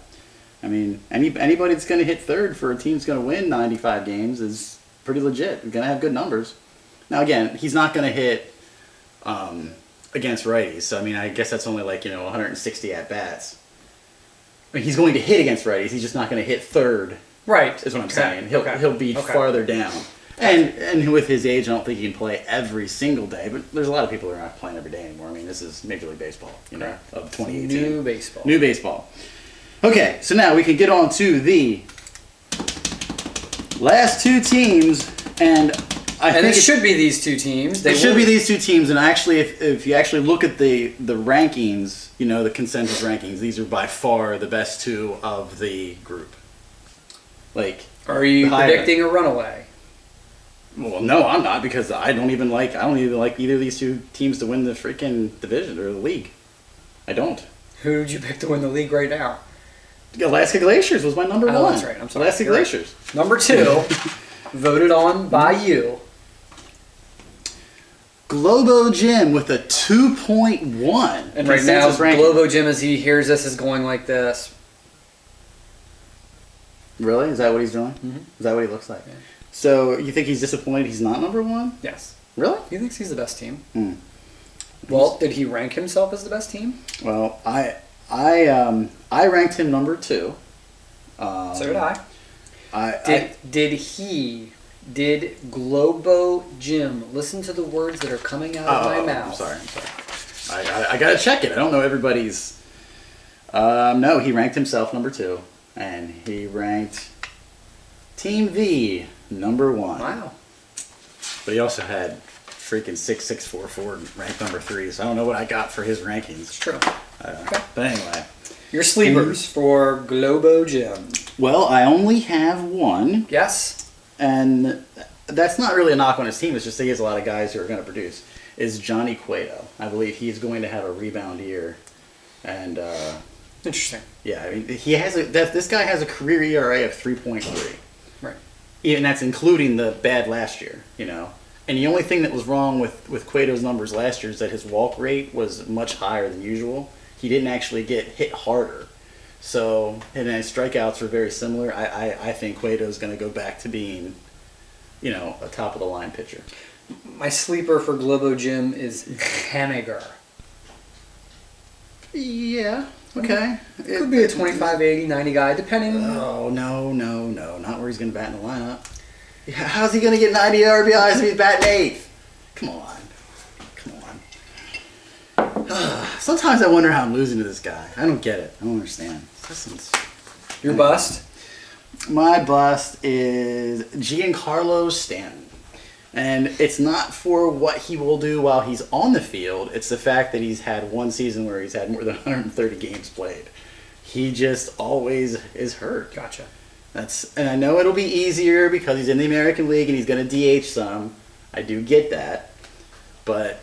I mean anybody that's going to hit third for a team that's going to win 95 games is pretty legit. Going to have good numbers. Now again, he's not going to hit against righties. So I mean, I guess that's only like 160 at bats. I mean, he's going to hit against righties. He's just not going to hit third. Right. Is what I'm saying. He'll be farther down. And with his age, I don't think he can play every single day. But there's a lot of people who are not playing every day anymore. I mean, this is Major League Baseball, of 2018. New baseball. Okay, so now we can get on to the last 2 teams, and I think it should be these 2 teams. It should be these 2 teams, and actually, if you actually look at the rankings, the consensus rankings, these are by far the best 2 of the group. Like, are you predicting a runaway? Well, no, I'm not, because I don't even like either of these 2 teams to win the freaking division or the league. I don't. Who did you pick to win the league right now? Alaska Glaciers was my number one. Oh, that's right. I'm sorry. Alaska You're right. Glaciers. Number 2, voted on by you. Globo Jim with a 2.1. And right now, consensus ranking. Globo Jim, as he hears this, is going like this. Really? Is that what he's doing? Mm-hmm. Is that what he looks like? Yeah. So you think he's disappointed he's not number one? Yes. Really? He thinks he's the best team. Hmm. Well, did he rank himself as the best team? Well, I ranked him number 2. So did I. Did Globo Jim listen to the words that are coming out of my mouth? I'm sorry. I gotta check it. I don't know everybody's. No, he ranked himself number 2, and he ranked Team V number 1. Wow. But he also had freaking 6644 ranked number 3. So I don't know what I got for his rankings. It's true. Okay. But anyway. Your sleepers for Globo Jim. Well, I only have one. Yes. And that's not really a knock on his team. It's just that he has a lot of guys who are going to produce. Is Johnny Cueto. I believe he's going to have a rebound year. And Interesting. yeah, I mean, this guy has a career ERA of 3.3. Right. And that's including the bad last year, you know. And the only thing that was wrong with Cueto's numbers last year is that his walk rate was much higher than usual. He didn't actually get hit harder. So, and his strikeouts were very similar. I think Cueto's going to go back to being, you know, a top-of-the-line pitcher. My sleeper for Globo Jim is Haniger. Yeah, okay. It could be a 25, 80, 90 guy, depending. Oh, no. Not where he's going to bat in the lineup. How's he going to get 90 RBIs if he's batting 8th? Come on. Sometimes I wonder how I'm losing to this guy. I don't get it. I don't understand. Your bust? My bust is Giancarlo Stanton. And it's not for what he will do while he's on the field. It's the fact that he's had one season where he's had more than 130 games played. He just always is hurt. Gotcha. And I know it'll be easier because he's in the American League and he's going to DH some. I do get that. But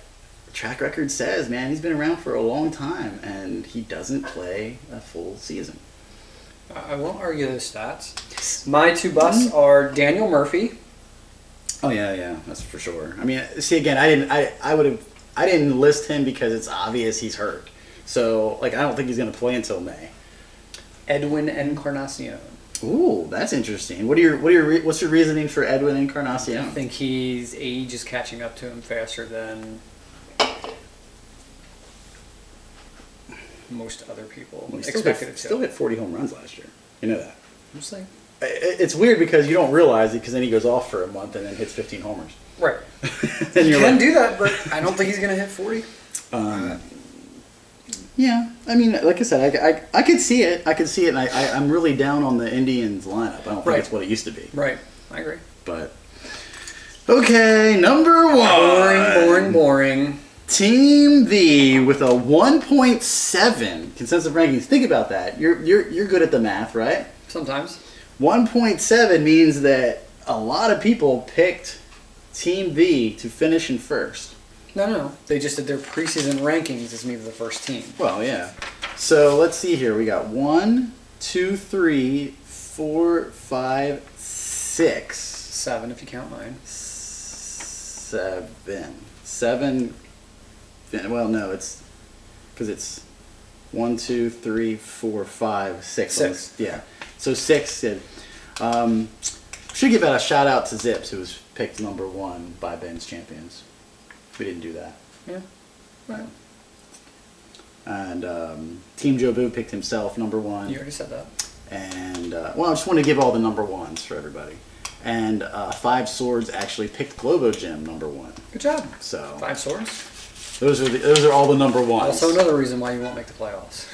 track record says, man, he's been around for a long time and he doesn't play a full season. I won't argue those stats. My 2 busts are Daniel Murphy. Oh yeah, that's for sure. I mean, see again, I didn't list him because it's obvious he's hurt. So like, I don't think he's going to play until May. Edwin Encarnacion. Ooh, that's interesting. What's your reasoning for Edwin Encarnacion? I think his age is catching up to him faster than most other people expected it to. Still hit 40 home runs last year. You know that. I'm just saying. It's weird because you don't realize it because then he goes off for a month and then hits 15 homers. Right. And You you're can like, do that, but I don't think he's going to hit 40. yeah, I mean, like I said, I could see it. And I'm really down on the Indians lineup. I don't think it's what it used to be. Right. I agree. But okay, number 1. Boring. Team V with a 1.7 consensus rankings. Think about that. You're good at the math, right? Sometimes. 1.7 means that a lot of people picked Team V to finish in first. No. They just did their preseason rankings as maybe the first team. Well, yeah. So let's see here. We got 1, 2, 3, 4, 5, 6. 7 if you count mine. 7. Well, no, it's because it's 1, 2, 3, 4, 5, 6. 6. Yeah. So 6 did. Should give a shout out to Zips, who was picked number 1 by Ben's Champions. We didn't do that. Yeah. Right. And Team Joe Boo picked himself number 1. You already said that. And well, I just want to give all the number 1s for everybody. And 5 Swords actually picked Globo Jim number 1. Good job. So 5 swords. those are all the number 1s. Also another reason why you won't make the playoffs.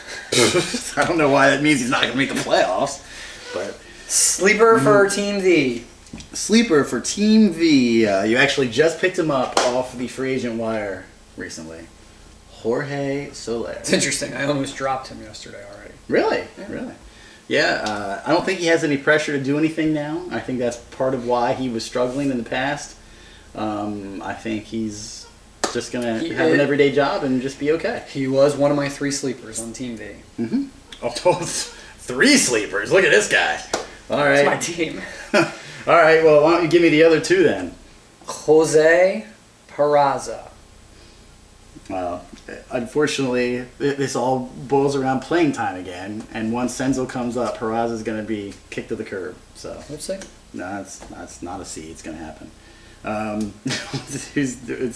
I don't know why that means he's not going to make the playoffs, but Sleeper for Team V. Sleeper for Team V. You actually just picked him up off the free agent wire recently. Jorge Soler. It's interesting. I almost dropped him yesterday already. Really? Yeah. Really? Yeah, I don't think he has any pressure to do anything now. I think that's part of why he was struggling in the past. I think he's Just gonna have an everyday job and just be okay. He was one of my 3 sleepers on Team V. Mm-hmm. Oh, 3 sleepers. Look at this guy. All right. That's my team. All right. Well, why don't you give me the other 2 then? Jose Peraza. Well, unfortunately, this all boils around playing time again. And once Senzel comes up, Peraza's going to be kicked to the curb. So Let's see. no, that's not a C. It's going to happen.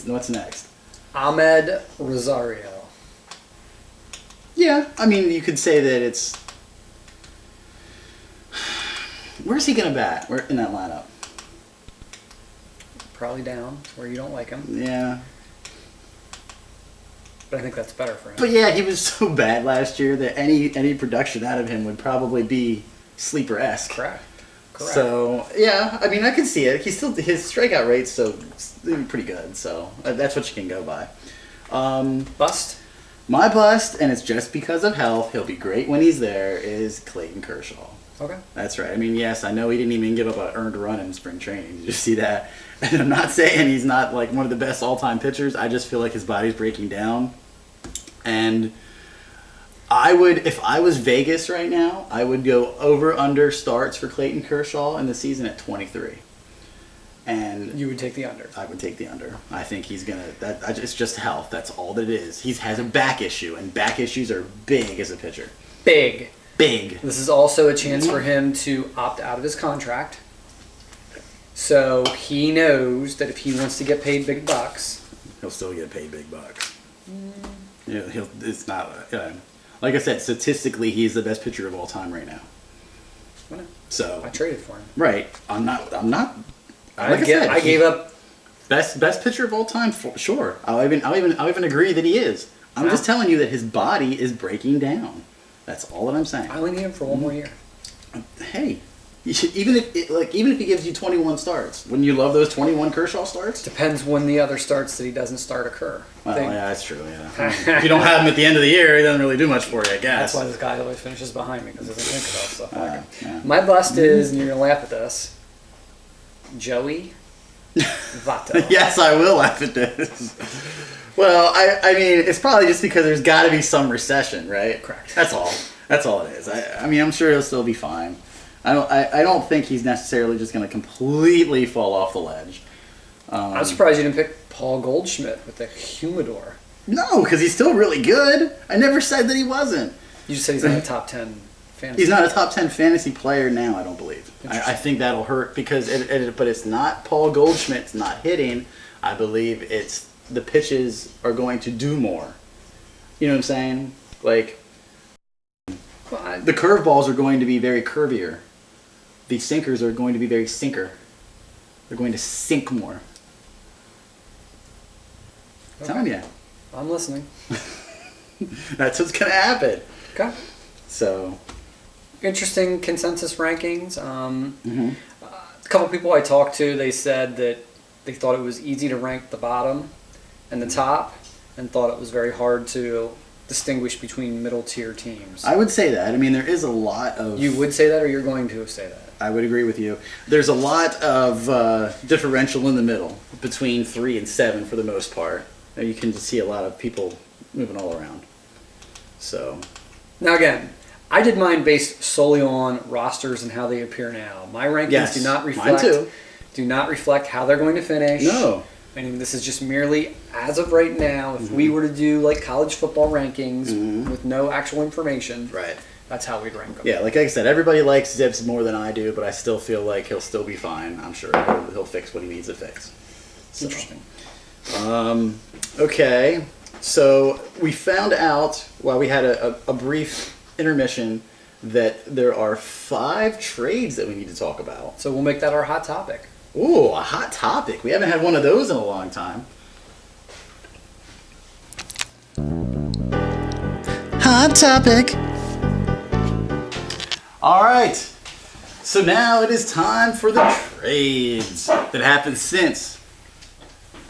What's next? Ahmed Rosario. Yeah, I mean, you could say that it's. Where's he going to bat? Where in that lineup? Probably down where you don't like him. Yeah. But I think that's better for him. But yeah, he was so bad last year that any production out of him would probably be sleeper-esque. Correct. So yeah, I mean, I can see it. His strikeout rate's pretty good. So that's what you can go by. Bust? My bust, and it's just because of health. He'll be great when he's there. Is Clayton Kershaw. Okay. That's right. I mean, yes, I know he didn't even give up an earned run in spring training. Did you see that? And I'm not saying he's not like one of the best all-time pitchers. I just feel like his body's breaking down. And I would, if I was Vegas right now, I would go over/under starts for Clayton Kershaw in the season at 23. And You would take the under. I would take the under. I think he's gonna. It's just health. That's all that it is. He has a back issue, and back issues are big as a pitcher. Big. Big. This is also a chance for him to opt out of his contract. So he knows that if he wants to get paid big bucks, He'll still get paid big bucks. Yeah, it's not. Like I said, statistically, he's the best pitcher of all time right now. So I traded for him. right, I'm not. I gave up. Best pitcher of all time, for sure. I'll even agree that he is. I'm just telling you that his body is breaking down. That's all that I'm saying. I only need him for one more year. Hey, you should, even if he gives you 21 starts, wouldn't you love those 21 Kershaw starts? Depends when the other starts that he doesn't start occur. Well, yeah, that's true. Yeah, if you don't have him at the end of the year, he doesn't really do much for you, I guess. That's why this guy always finishes behind me because he doesn't think about stuff like it. Yeah. My bust is, and you're gonna laugh at this, Joey Votto. Yes, I will laugh at this. Well, I mean, it's probably just because there's got to be some recession, right? Correct. That's all. That's all it is. I mean, I'm sure he'll still be fine. I don't think he's necessarily just going to completely fall off the ledge. I'm surprised you didn't pick Paul Goldschmidt with the humidor. No, because he's still really good. I never said that he wasn't. You just said he's not a top 10 fantasy. He's not a top 10 fantasy player now, I don't believe. I think that'll hurt because but it's not Paul Goldschmidt's not hitting. I believe it's the pitches are going to do more. You know what I'm saying? Like, the curveballs are going to be very curvier. The sinkers are going to be very sinker. They're going to sink more. I'm telling you. I'm listening. That's what's going to happen. Okay. So, Interesting consensus rankings. A couple people I talked to, they said that they thought it was easy to rank the bottom and the top, and thought it was very hard to distinguish between middle tier teams. I would say that. I mean, there is a lot of... You would say that, or you're going to say that? I would agree with you. There's a lot of differential in the middle between 3 and 7 for the most part. You can just see a lot of people moving all around. So... Now again, I did mine based solely on rosters and how they appear now. My rankings do not reflect mine too. Do not reflect how they're going to finish. No. I mean, this is just merely as of right now. If we were to do like college football rankings with no actual information, Right. that's how we'd rank them. Yeah, like I said, everybody likes Zips more than I do, but I still feel like he'll still be fine. I'm sure he'll fix what he needs to fix. So. Interesting. Okay, so we found out while we had a brief intermission that there are 5 trades that we need to talk about. So we'll make that our hot topic. Ooh, a hot topic. We haven't had one of those in a long time. Hot topic. All right. So now it is time for the trades that happened since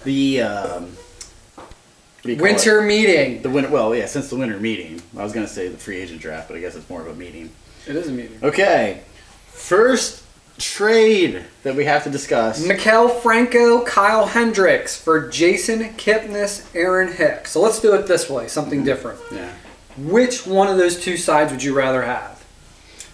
the what do you call Winter meeting. The winter. Well, yeah, since the winter meeting. I was gonna say the free agent draft, but I guess it's more of a meeting. It is a meeting. Okay. First trade that we have to discuss. Mikael Franco, Kyle Hendricks for Jason Kipnis, Aaron Hicks. So let's do it this way, something different. Yeah. Which one of those two sides would you rather have?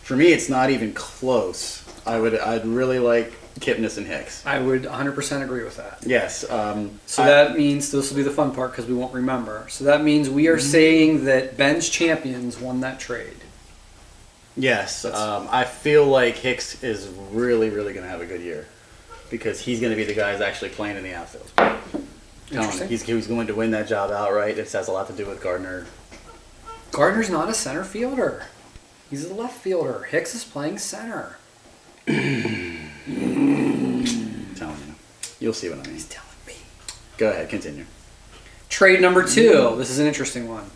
For me, it's not even close. I'd really like Kipnis and Hicks. I would 100% agree with that. Yes. That means, this will be the fun part because we won't remember. So that means we are saying that Ben's champions won that trade. Yes. I feel like Hicks is really, really going to have a good year because he's going to be the guy who's actually playing in the outfield. Interesting. He's going to win that job outright. This has a lot to do with Gardner. Gardner's not a center fielder. He's a left fielder. Hicks is playing center. I'm telling you. You'll see what I mean. He's telling me. Go ahead, continue. Trade number 2. This is an interesting one.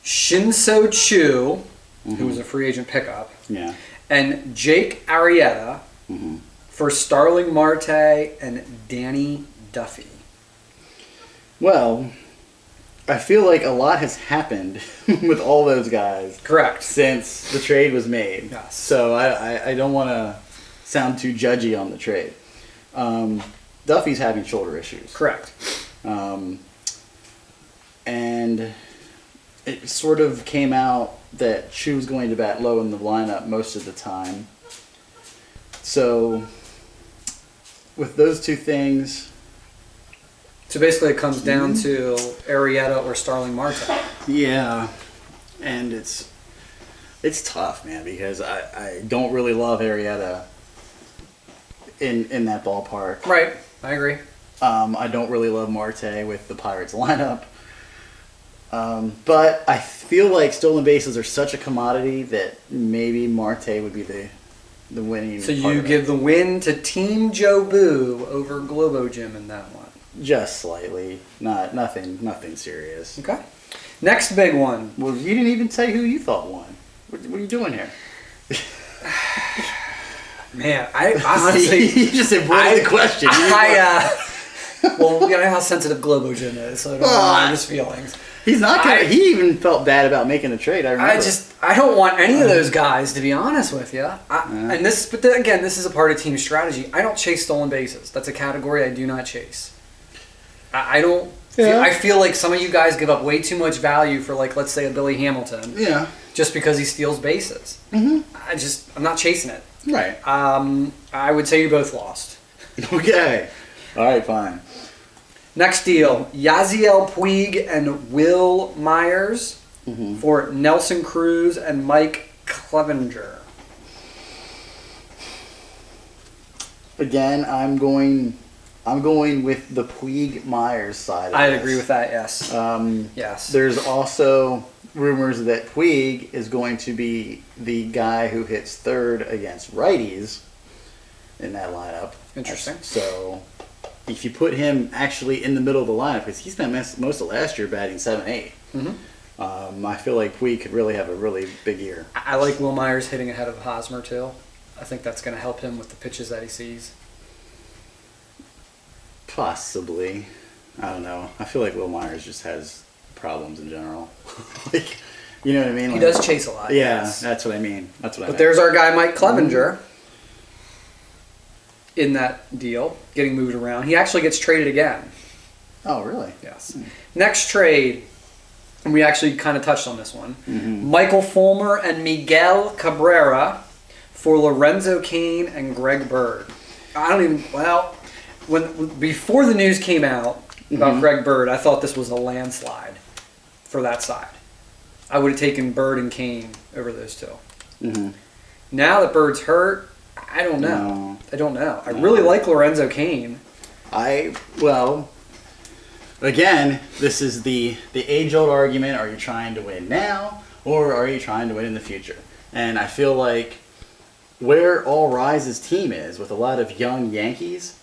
Shinso Chu, who was a free agent pickup, Yeah. and Jake Arrieta for Starling Marte and Danny Duffy. Well, I feel like a lot has happened with all those guys. Correct. Since the trade was made. Yes. So I don't want to sound too judgy on the trade. Duffy's having shoulder issues. Correct. And it sort of came out that Chu was going to bat low in the lineup most of the time. So with those two things... So basically it comes down to Arrieta or Starling Marte. Yeah, and it's tough, man, because I don't really love Arrieta in that ballpark. Right, I agree. I don't really love Marte with the Pirates lineup. But I feel like stolen bases are such a commodity that maybe Marte would be the winning. So part you of give it. the win to Team Joe Boo over Globo Jim in that one. Just slightly, nothing serious. Okay. Next big one. Well, you didn't even say who you thought won. What are you doing here? Man, I honestly... you just avoided the question. Well, you know how sensitive Globo Jim is, so I don't know his feelings. He's not gonna. He even felt bad about making the trade. I remember. I don't want any of those guys, to be honest with you. And this, but then again, this is a part of team strategy. I don't chase stolen bases. That's a category I do not chase. I don't. Yeah. I feel like some of you guys give up way too much value for, like, let's say a Billy Hamilton. Yeah. Just because he steals bases. I'm not chasing it. Right. I would say you both lost. Okay. All right. Fine. Next deal, Yaziel Puig and Will Myers for Nelson Cruz and Mike Clevenger. Again, I'm going with the Puig Myers side. I'd agree with that. Yes. Yes. There's also rumors that Puig is going to be the guy who hits third against righties in that lineup. Interesting. So if you put him actually in the middle of the lineup, because he spent most of last year batting 7-8, I feel like Puig could really have a really big year. I like Will Myers hitting ahead of Hosmer too. I think that's going to help him with the pitches that he sees. Possibly. I don't know. I feel like Will Myers just has problems in general. Like, you know what I mean? He Like, does chase a lot. Yeah, yes. that's what I mean. But there's our guy Mike Clevenger in that deal, getting moved around. He actually gets traded again. Oh, really? Yes. Next trade, and we actually kind of touched on this one. Michael Fulmer and Miguel Cabrera for Lorenzo Cain and Greg Bird. Before the news came out about Greg Bird, I thought this was a landslide for that side. I would have taken Bird and Cain over those two. Now that Bird's hurt, I don't know. No. I don't know. I really like Lorenzo Cain. Again, this is the age-old argument. Are you trying to win now, or are you trying to win in the future? And I feel like where All Rise's team is, with a lot of young Yankees,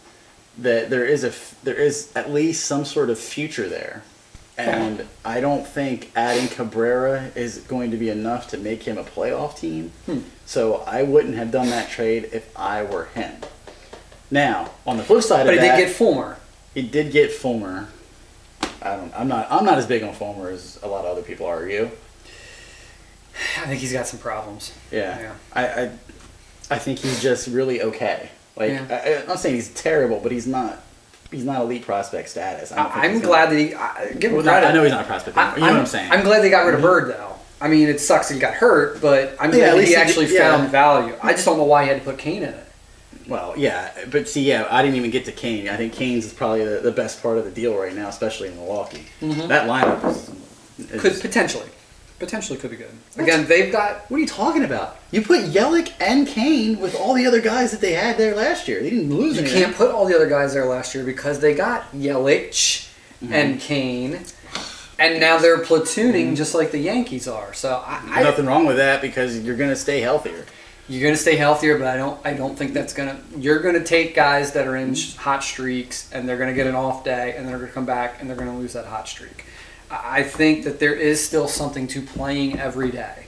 that there is at least some sort of future there. And I don't think adding Cabrera is going to be enough to make him a playoff team. So I wouldn't have done that trade if I were him. Now, on the flip side of that, But he did get Fulmer. He did get Fulmer. I'm not as big on Fulmer as a lot of other people are. Are you? I think he's got some problems. Yeah. I think he's just really okay. Like, Yeah. I'm not saying he's terrible, but he's not elite prospect status. I'm glad that he give him Well, credit. I know he's not a prospect anymore. You know what I'm saying? I'm glad they got rid of Bird though. I mean, it sucks that he got hurt, but I'm glad at that least he he actually did- found yeah. value. I just don't know why he had to put Kane in it. Well, yeah, but see, yeah, I didn't even get to Kane. I think Kane's is probably the best part of the deal right now, especially in Milwaukee. That lineup is Could potentially could be good. Again, they've got What are you talking about? You put Yelich and Kane with all the other guys that they had there last year. They didn't lose you anything. can't put all the other guys there last year because they got Yelich and Kane, and now they're platooning just like the Yankees are. So There's nothing wrong with that because you're going to stay healthier. you're going to stay healthier, but I don't think that's going to. You're going to take guys that are in hot streaks, and they're going to get an off day, and they're going to come back, and they're going to lose that hot streak. I think that there is still something to playing every day.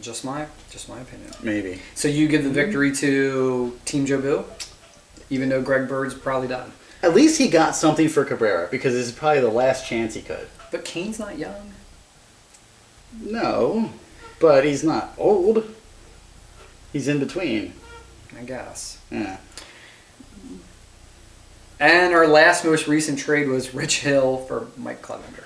Just my opinion. Maybe. So you give the victory to Team Jobu, even though Greg Bird's probably done. At least he got something for Cabrera because this is probably the last chance he could. But Kane's not young. No, but he's not old. He's in between. I guess. Yeah. And our last most recent trade was Rich Hill for Mike Clevenger.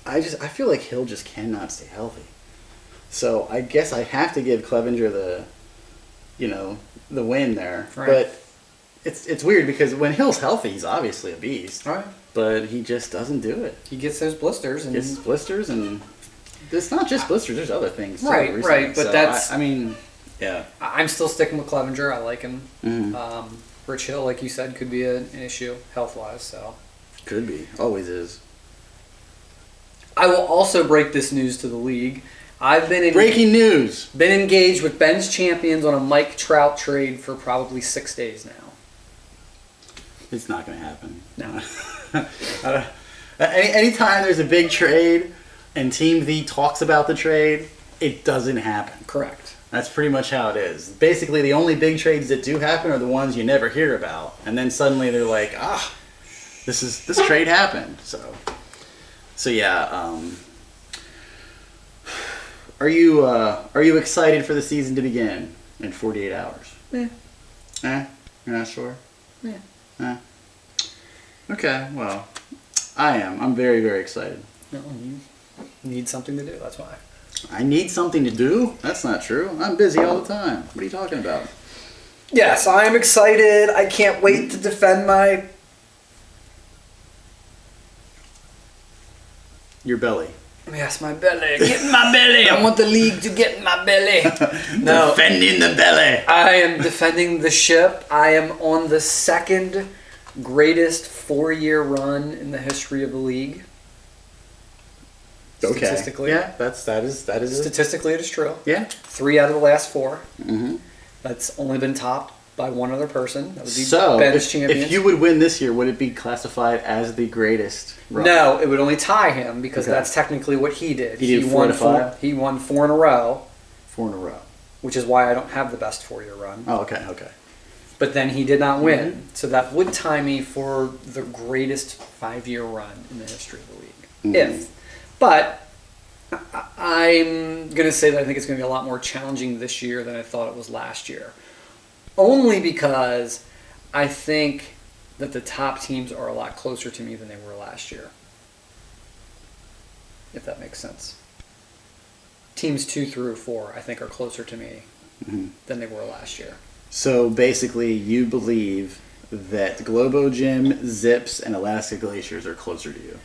I feel like Hill just cannot stay healthy. So I guess I have to give Clevenger the win there. Right. But it's weird because when Hill's healthy, he's obviously a beast. All right. But he just doesn't do it. He gets those blisters. And It's blisters and it's not just blisters. There's other things too. Right, recently. right, but So that's- I mean, yeah. I'm still sticking with Clevenger. I like him. Mhm. Rich Hill, like you said, could be an issue health-wise. So Could be. Always is. I will also break this news to the league. I've been Breaking news. been engaged with Ben's Champions on a Mike Trout trade for probably 6 days now. It's not going to happen. No. Anytime there's a big trade and Team V talks about the trade, it doesn't happen. Correct. That's pretty much how it is. Basically, the only big trades that do happen are the ones you never hear about, and then suddenly they're like, this trade happened. So yeah. Are you excited for the season to begin in 48 hours? Yeah. You're not sure? Yeah. Okay. Well, I am. I'm very, very excited. No, you need something to do. That's why. I need something to do? That's not true. I'm busy all the time. What are you talking about? Yes, I am excited. I can't wait to defend my. Your belly. Yes, my belly. Get in my belly. I want the league to get in my belly. No. Defending the belly. I am defending the ship. I am on the second greatest 4-year run in the history of the league. Okay. Statistically. Yeah, that is. Statistically, it is true. Yeah. 3 out of the last 4. Mm-hmm. That's only been topped by one other person. That would be So, Ben's Champions. if you would win this year, would it be classified as the greatest run? No, it would only tie him because Okay. that's technically what he did. He did 4 to 5? He won 4 in a row, 4 in a row. which is why I don't have the best 4-year run. Oh, okay. But then he did not win, so that would tie me for the greatest 5-year run in the history of the league. Mhm. But I'm going to say that I think it's going to be a lot more challenging this year than I thought it was last year. Only because I think that the top teams are a lot closer to me than they were last year. If that makes sense. Teams 2 through 4, I think, are closer to me than they were last year. So basically, you believe that Globo Gym, Zips, and Alaska Glaciers are closer to you.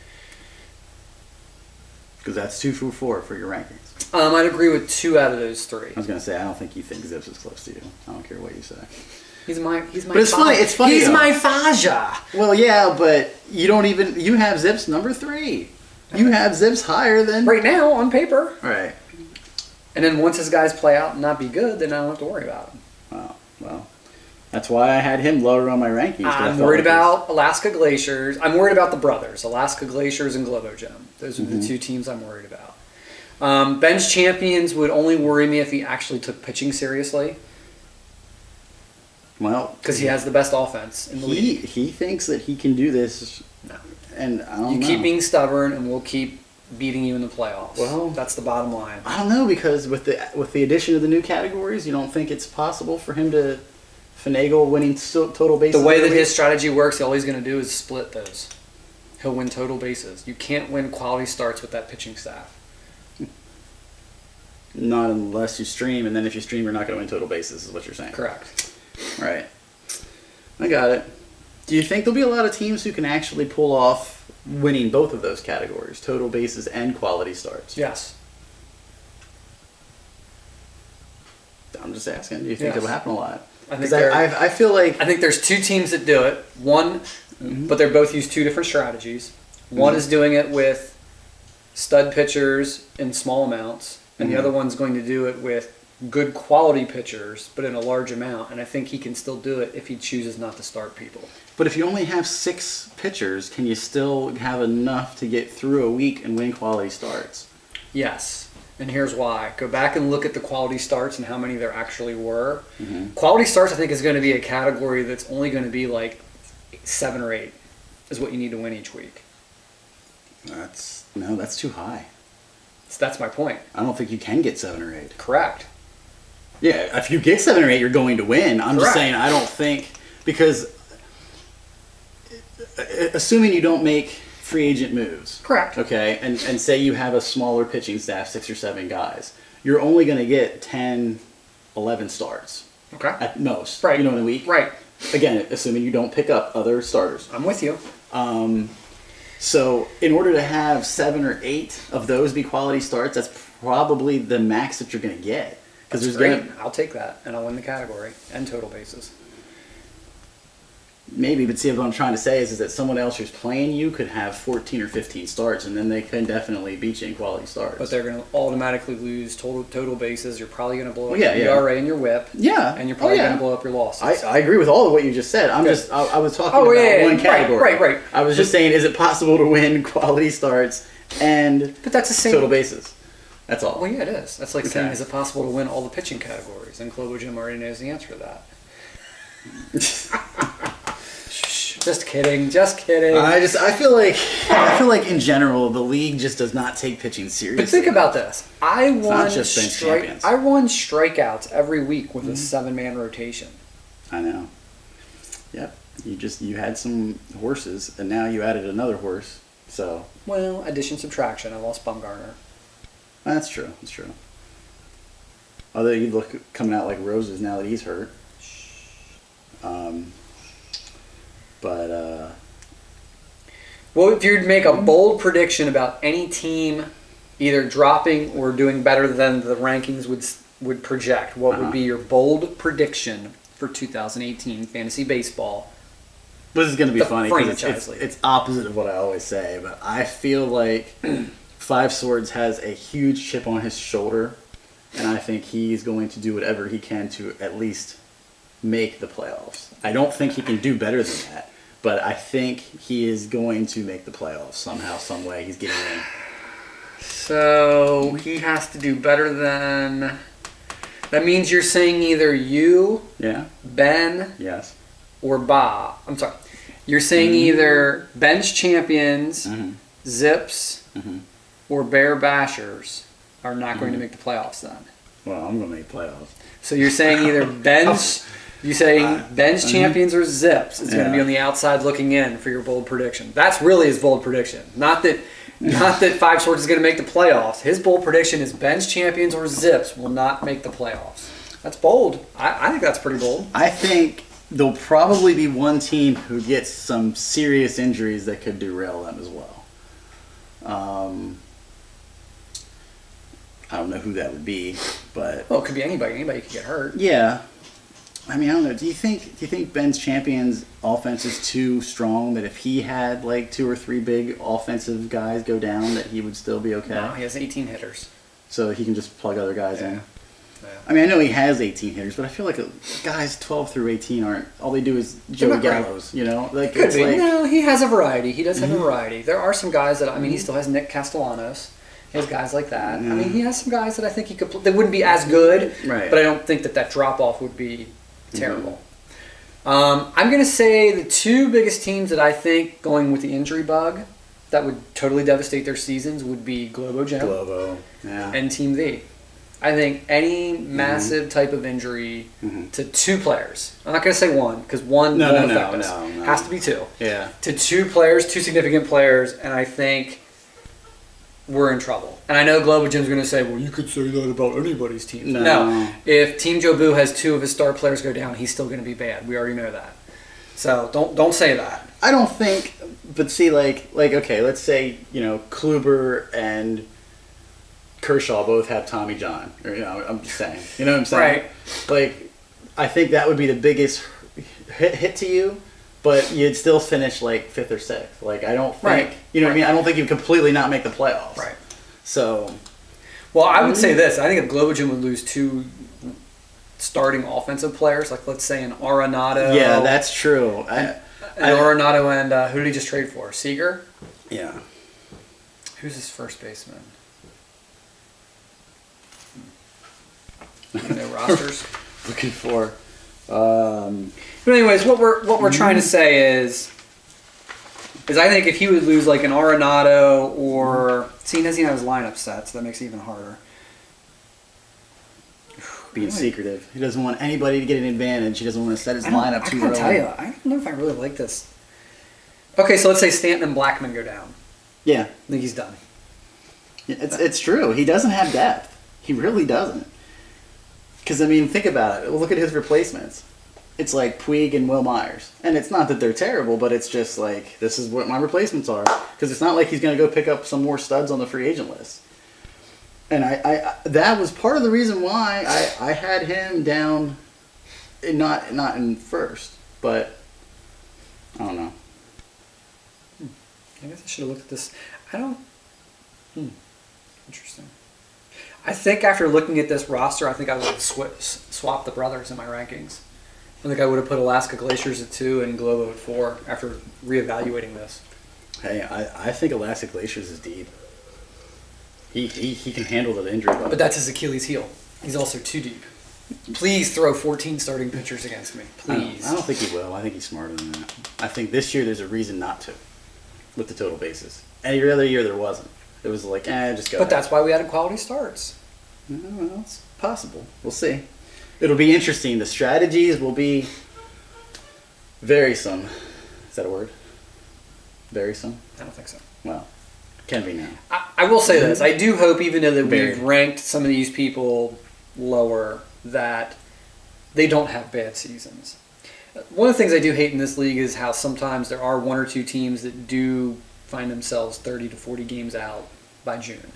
Because that's 2 through 4 for your rankings. I'd agree with 2 out of those 3. I was going to say, I don't think you think Zips is close to you. I don't care what you say. He's my. But it's funny. It's funny. He's though. my Faja. Well, yeah, but you have Zips number 3. You have Zips higher than. Right now, on paper. Right. And then once his guys play out and not be good, then I don't have to worry about him. Wow. Well, that's why I had him lower on my rankings. 'cause I I'm felt worried like about Alaska Glaciers. I'm worried about the brothers, Alaska Glaciers and Globo Gym. Those are the 2 teams I'm worried about. Ben's Champions would only worry me if he actually took pitching seriously. Well, Because he has the best offense in the league. he thinks that he can do this. No. and I don't You know. keep being stubborn, and we'll keep beating you in the playoffs. Well, that's the bottom line. I don't know, because with the addition of the new categories, you don't think it's possible for him to finagle winning total bases? The way that every his week? strategy works, all he's going to do is split those. He'll win total bases. You can't win quality starts with that pitching staff. Not unless you stream, and then if you stream, you're not going to win total bases, is what you're saying. Correct. Right. I got it. Do you think there'll be a lot of teams who can actually pull off winning both of those categories, total bases and quality starts? Yes. I'm just asking. Do you think Yes. it'll happen a lot? I think Because I feel like... I think there's two teams that do it. One, but they're both use two different strategies. One is doing it with stud pitchers in small amounts, and the other one's going to do it with good quality pitchers, but in a large amount. And I think he can still do it if he chooses not to start people. But if you only have 6 pitchers, can you still have enough to get through a week and win quality starts? Yes. And here's why. Go back and look at the quality starts and how many there actually were. Quality starts, I think, is going to be a category that's only going to be like 7 or 8 is what you need to win each week. That's too high. So that's my point. I don't think you can get 7 or 8. Correct. Yeah, if you get 7 or 8, you're going to win. I'm just Correct. saying I don't think, because assuming you don't make free agent moves. Correct. Okay, and say you have a smaller pitching staff, 6 or 7 guys, you're only going to get 10, 11 starts Okay. at most. Right. You know, in a week. Right. Again, assuming you don't pick up other starters. I'm with you. So in order to have 7 or 8 of those be quality starts, that's probably the max that you're going to get. That's Because great. I'll take that, and I'll win the category and total bases. Maybe, but see, what I'm trying to say is that someone else who's playing you could have 14 or 15 starts, and then they can definitely beat you in quality starts. But they're going to automatically lose total bases. You're probably going to blow up Yeah, your yeah. ERA and your WHIP. Yeah. And you're probably Oh, yeah. going to blow up your losses. I agree with all of what you just said. I was talking about one category. Right. I was just saying, is it possible to win quality starts and But that's the same. total bases? That's all. Well, yeah, it is. That's like Okay. saying, is it possible to win all the pitching categories? And Clover Jim already knows the answer to that. Just kidding. Just kidding. I feel like in general the league just does not take pitching seriously. But think about this. I not won just bench champions. I won strikeouts every week with a 7-man rotation. I know. Yep. You had some horses, and now you added another horse. So Well, addition, subtraction. I lost Bumgarner. that's true. That's true. Although you look coming out like roses now that he's hurt. Well, if you'd make a bold prediction about any team either dropping or doing better than the rankings would project, what would be your bold prediction for 2018 fantasy baseball? This is going to be The funny because franchise league. it's opposite of what I always say, but I feel like Five Swords has a huge chip on his shoulder, and I think he's going to do whatever he can to at least make the playoffs. I don't think he can do better than that, but I think he is going to make the playoffs somehow, some way. He's getting in. So he has to do better than. That means you're saying either you, Yeah? Ben, Yes. or Bob. I'm sorry. You're saying either bench champions, Zips, or Bear Bashers are not going to make the playoffs then. Well, I'm going to make playoffs. So you're saying either bench, you saying bench champions or Zips is going to be Yeah. on the outside looking in for your bold prediction. That's really his bold prediction. Not that Five Swords is going to make the playoffs. His bold prediction is bench champions or Zips will not make the playoffs. That's bold. I think that's pretty bold. I think there'll probably be one team who gets some serious injuries that could derail them as well. I don't know who that would be, but Well, it could be anybody. Anybody could get hurt. yeah. I mean, I don't know. Do you think Ben's Champion's offense is too strong that if he had like 2 or 3 big offensive guys go down that he would still be okay? No, he has 18 hitters. So he can just plug other guys in. Yeah. I mean, I know he has 18 hitters, but I feel like guys 12 through 18 aren't. All they do is Joey not great. Gallows, you know? Like Could it's be. like No, he has a variety. He does have a variety. There are some guys that, I mean, he still has Nick Castellanos. He has guys like that. I mean, he has some guys that I think he could. They wouldn't be as good, Right. but I don't think that drop off would be terrible. I'm going to say the two biggest teams that I think going with the injury bug that would totally devastate their seasons would be Globo Gym yeah. and Team V. I think any massive type of injury to two players. I'm not going to say one because one won't affect us. No. Has to be two. Yeah. To two players, two significant players, and I think we're in trouble. And I know Globo Gym's going to say, well, you could say that about anybody's team. No. If Team Jobu has two of his star players go down, he's still going to be bad. We already know that. So don't say that. I don't think, but see, like okay, let's say, Kluber and Kershaw both have Tommy John. Or, I'm just saying. You know what I'm saying? Right. Like, I think that would be the biggest hit to you. But you'd still finish like 5th or 6th. Like, I don't think, what I mean? I don't think you'd completely not make the playoffs. Right. So. Well, I would say this. I think if Globo Gym would lose two starting offensive players, like let's say an Arenado. Yeah, that's true. Arenado and who did he just trade for? Seager? Yeah. Who's his first baseman? No rosters. Looking for. But anyways, what we're trying to say is I think if he would lose like an Arenado or he doesn't even have his lineup set, so that makes it even harder. Being secretive, he doesn't want anybody to get an advantage. He doesn't want to set his lineup too early. I tell you, I don't know if I really like this. Okay, so let's say Stanton and Blackman go down. Yeah, I think he's done. Yeah, it's true. He doesn't have depth. He really doesn't. Because I mean, think about it. Look at his replacements. It's like Puig and Will Myers. And it's not that they're terrible, but it's just like, this is what my replacements are. Because it's not like he's going to go pick up some more studs on the free agent list. And I that was part of the reason why I had him down, not in first, but I don't know. I guess I should have looked at this. Interesting. I think after looking at this roster, I think I would have swapped the brothers in my rankings. I think I would have put Alaska Glaciers at 2 and Globo at 4 after reevaluating this. Hey, I think Alaska Glaciers is deep. He can handle the injury bug. But that's his Achilles heel. He's also too deep. Please throw 14 starting pitchers against me. Please. I don't think he will. I think he's smarter than that. I think this year there's a reason not to with the total bases. Any other year there wasn't. It was like, just go. But that's why we added quality starts. Well, it's possible. We'll see. It'll be interesting. The strategies will be varisome. Is that a word? Varisome? I don't think so. Well, can be now. I will say this. I do hope, even though that Very. we've ranked some of these people lower, that they don't have bad seasons. One of the things I do hate in this league is how sometimes there are one or two teams that do find themselves 30 to 40 games out by June.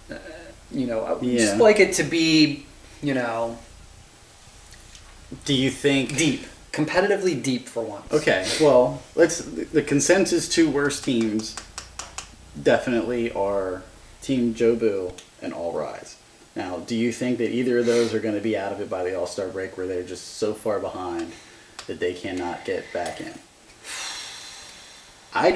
I would just like it to be, Do you think deep, competitively deep for once? Okay, well, the consensus 2 worst teams definitely are Team Jobu and All Rise. Now, do you think that either of those are going to be out of it by the All-Star break where they're just so far behind that they cannot get back in? I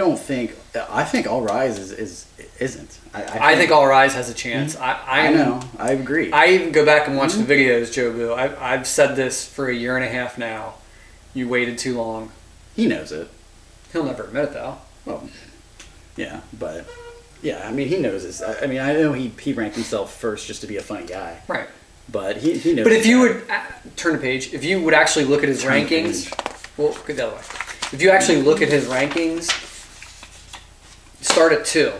think All Rise isn't. I think All Rise has a chance. I know. I agree. I even go back and watch the videos, Jobu. I've said this for a year and a half now. You waited too long. He knows it. He'll never admit it, though. Well, yeah, but yeah, I mean, he knows this. I mean, I know he ranked himself first just to be a funny guy. Right. But he knows. But if you would turn the page, if you would actually look at his rankings, well, go the other way. If you actually look at his rankings, start at 2.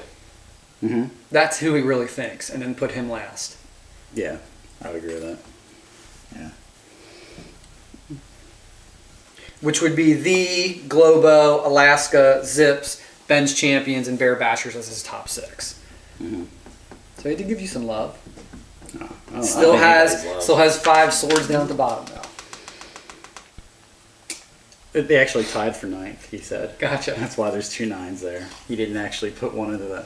Mm-hmm. That's who he really thinks, and then put him last. Yeah, I would agree with that. Yeah. Which would be the Globo, Alaska, Zips, Ben's Champions, and Bear Bashers as his top 6. Mm-hmm. So he did give you some love. Oh, Still has 5 swords down at the bottom though. They actually tied for 9th, he said. Gotcha. That's why there's 2 9s there. He didn't actually put one into the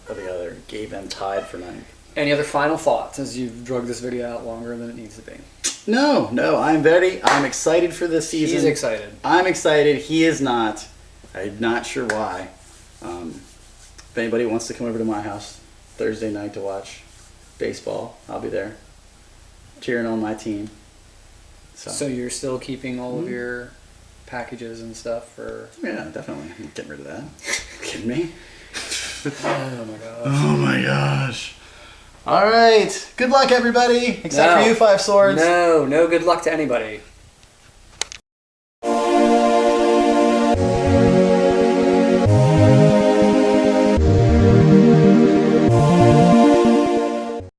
other. Gave them tied for 9th. Any other final thoughts as you've drug this video out longer than it needs to be? No. I'm excited for this season. He's excited. I'm excited. He is not. I'm not sure why. If anybody wants to come over to my house Thursday night to watch baseball, I'll be there, cheering on my team. So you're still keeping all of your packages and stuff for. Yeah, definitely. I'm getting rid of that. Kidding me? Oh my gosh. Oh my gosh. All right. Good luck, everybody. Except for you, Five Swords. No good luck to anybody.